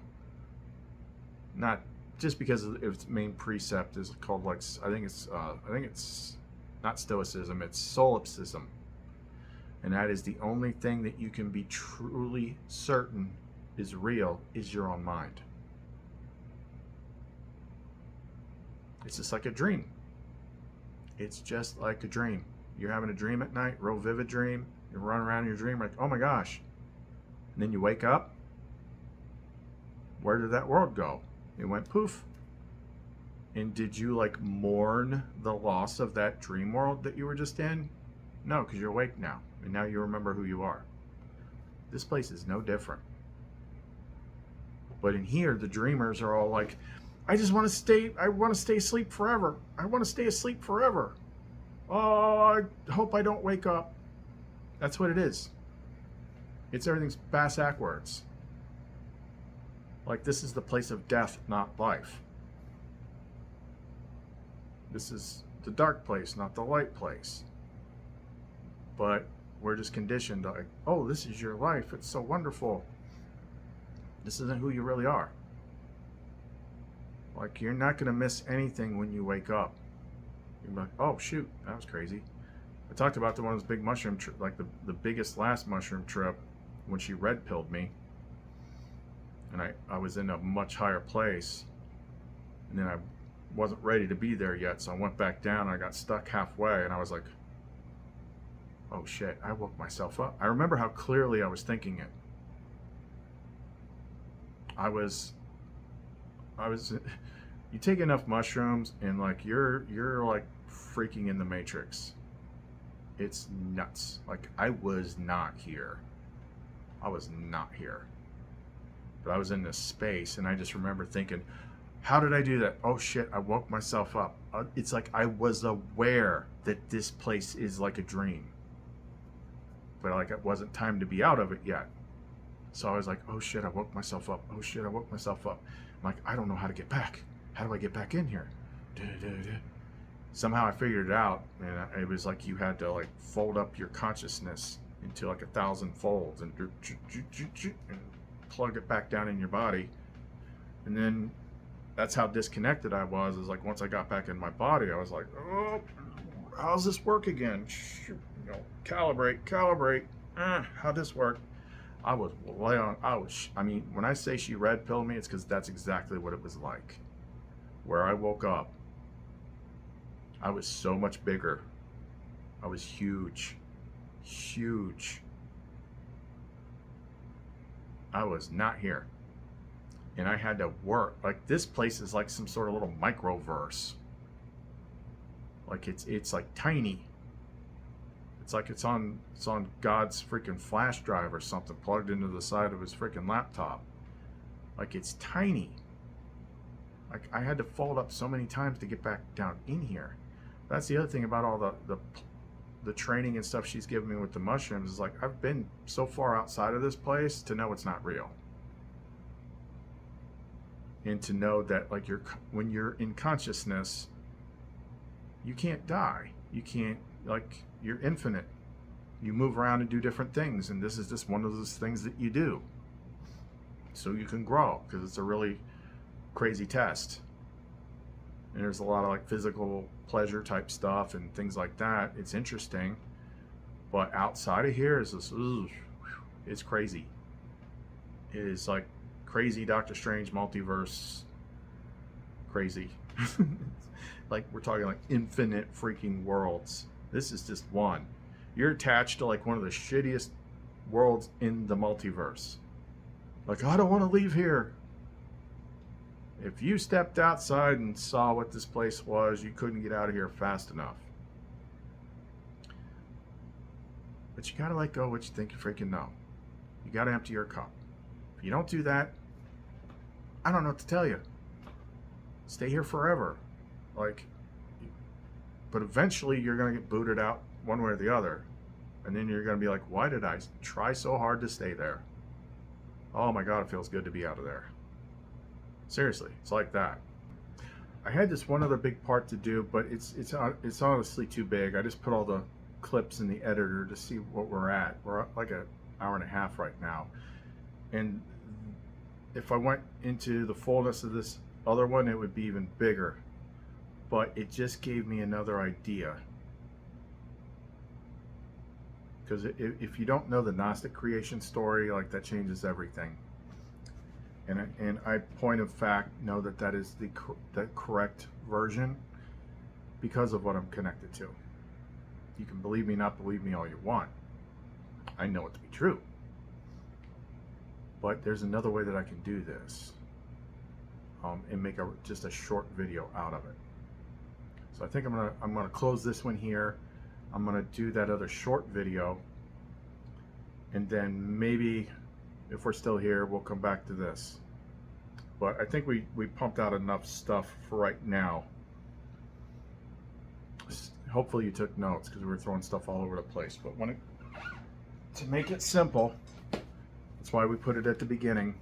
not just because of its main precept, is called, like, I think it's not Stoicism, it's Solipsism. And that is the only thing that you can be truly certain is real is your own mind. It's just like a dream. It's just like a dream. You're having a dream at night, real vivid dream. You run around in your dream like, oh my gosh. And then you wake up. Where did that world go? It went poof. And did you like mourn the loss of that dream world that you were just in? No, because you're awake now. And now you remember who you are. This place is no different. But in here, the dreamers are all like, I want to stay asleep forever. I want to stay asleep forever. Oh, I hope I don't wake up. That's what it is. It's everything's backwards. Like, this is the place of death, not life. This is the dark place, not the light place. But we're just conditioned like, oh, this is your life. It's so wonderful. This isn't who you really are. Like, you're not going to miss anything when you wake up. You're like, oh, shoot, that was crazy. I talked about the one of those big mushroom, like the biggest last mushroom trip when she red pilled me. And I was in a much higher place. And then I wasn't ready to be there yet. So I went back down. I got stuck halfway. And I was like, oh, shit, I woke myself up. I remember how clearly I was thinking it. I was you take enough mushrooms and like you're like freaking in the Matrix. It's nuts. Like, I was not here. But I was in this space, and I just remember thinking, how did I do that? Oh shit, I woke myself up. It's like I was aware that this place is like a dream, but like it wasn't time to be out of it yet. So I was like, oh shit, I woke myself up. Oh shit, I woke myself up. I'm like, I don't know how to get back. How do I get back in here? Somehow I figured it out, and it was like you had to like fold up your consciousness into like 1,000 folds and plug it back down in your body. And then that's how disconnected I was. Is like once I got back in my body, I was like, oh, how's this work again? Calibrate. How'd this work? I mean, when I say she red pilled me, it's because that's exactly what it was like. Where I woke up, I was so much bigger. I was huge. I was not here. And I had to work. Like, this place is like some sort of little microverse. Like, it's like tiny. It's like it's on God's freaking flash drive or something plugged into the side of his freaking laptop. Like, it's tiny. Like, I had to fold up so many times to get back down in here. That's the other thing about all the training and stuff she's given me with the mushrooms is like, I've been so far outside of this place to know it's not real. and to know that like when you're in consciousness, you can't die. You can't, like, you're infinite. You move around and do different things, and this is just one of those things that you do so you can grow, because it's a really crazy test. And there's a lot of like physical pleasure type stuff and things like that. It's interesting, but outside of here is this, it's crazy. It is like crazy Doctor Strange multiverse crazy. Like, we're talking like infinite freaking worlds. This is just one. You're attached to like one of the shittiest worlds in the multiverse. Like, I don't want to leave here. If you stepped outside and saw what this place was, you couldn't get out of here fast enough. But you gotta let go of what you think you freaking know. You gotta empty your cup. If you don't do that, I don't know what to tell you. Stay here forever. Like, but eventually you're gonna get booted out one way or the other. And then you're gonna be like, why did I try so hard to stay there? Oh my God, it feels good to be out of there. Seriously, it's like that. I had this one other big part to do, but it's honestly too big. I just put all the clips in the editor to see what we're at. We're at like an hour and a half right now. And if I went into the fullness of this other one, it would be even bigger. But it just gave me another idea. Because if you don't know the Gnostic creation story, like, that changes everything. And I point of fact know that that is the correct version because of what I'm connected to. You can believe me, not believe me all you want. I know it to be true. But there's another way that I can do this, and make just a short video out of it. So I think I'm gonna close this one here. I'm gonna do that other short video, and then maybe, if we're still here, we'll come back to this. But I think we pumped out enough stuff for right now. Hopefully you took notes, because we were throwing stuff all over the place. But to make it simple, that's why we put it at the beginning.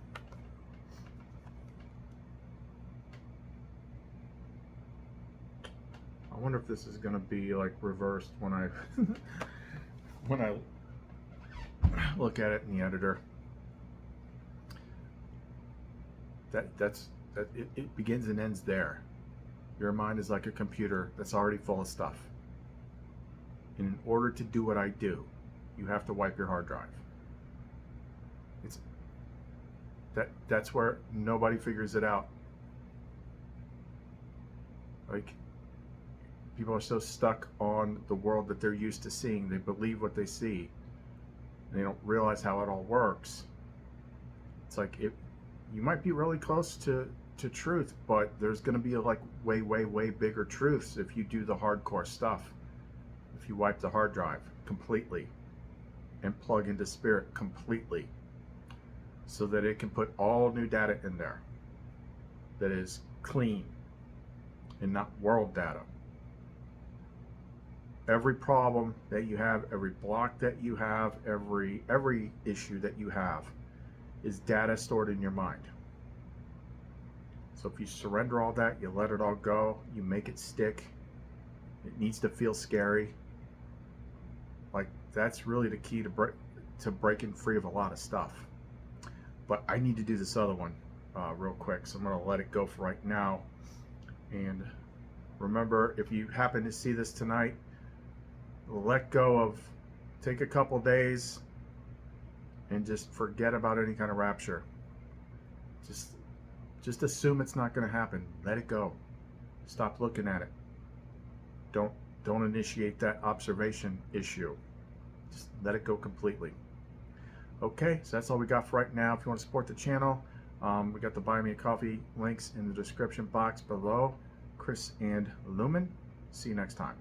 I wonder if this is going to be like reversed when I when I look at it in the editor. It begins and ends there. Your mind is like a computer that's already full of stuff. And in order to do what I do, you have to wipe your hard drive. That's where nobody figures it out. Like, people are so stuck on the world that they're used to seeing. They believe what they see. And they don't realize how it all works. It's like, you might be really close to truth, but there's going to be like way, way, way bigger truths if you do the hardcore stuff. If you wipe the hard drive completely and plug into spirit completely, so that it can put all new data in there that is clean and not world data. Every problem that you have, every block that you have, every issue that you have is data stored in your mind. So if you surrender all that, you let it all go, you make it stick, it needs to feel scary. Like, that's really the key to breaking free of a lot of stuff. But I need to do this other one real quick, so I'm going to let it go for right now. And remember, if you happen to see this tonight, let go of, take a couple days and just forget about any kind of rapture. Just assume it's not going to happen. Let it go. Stop looking at it. Don't initiate that observation issue. Just let it go completely. Okay, so that's all we got for right now. If you want to support the channel, we got the Buy Me a Coffee links in the description box below. Chris and Lumen. See you next time.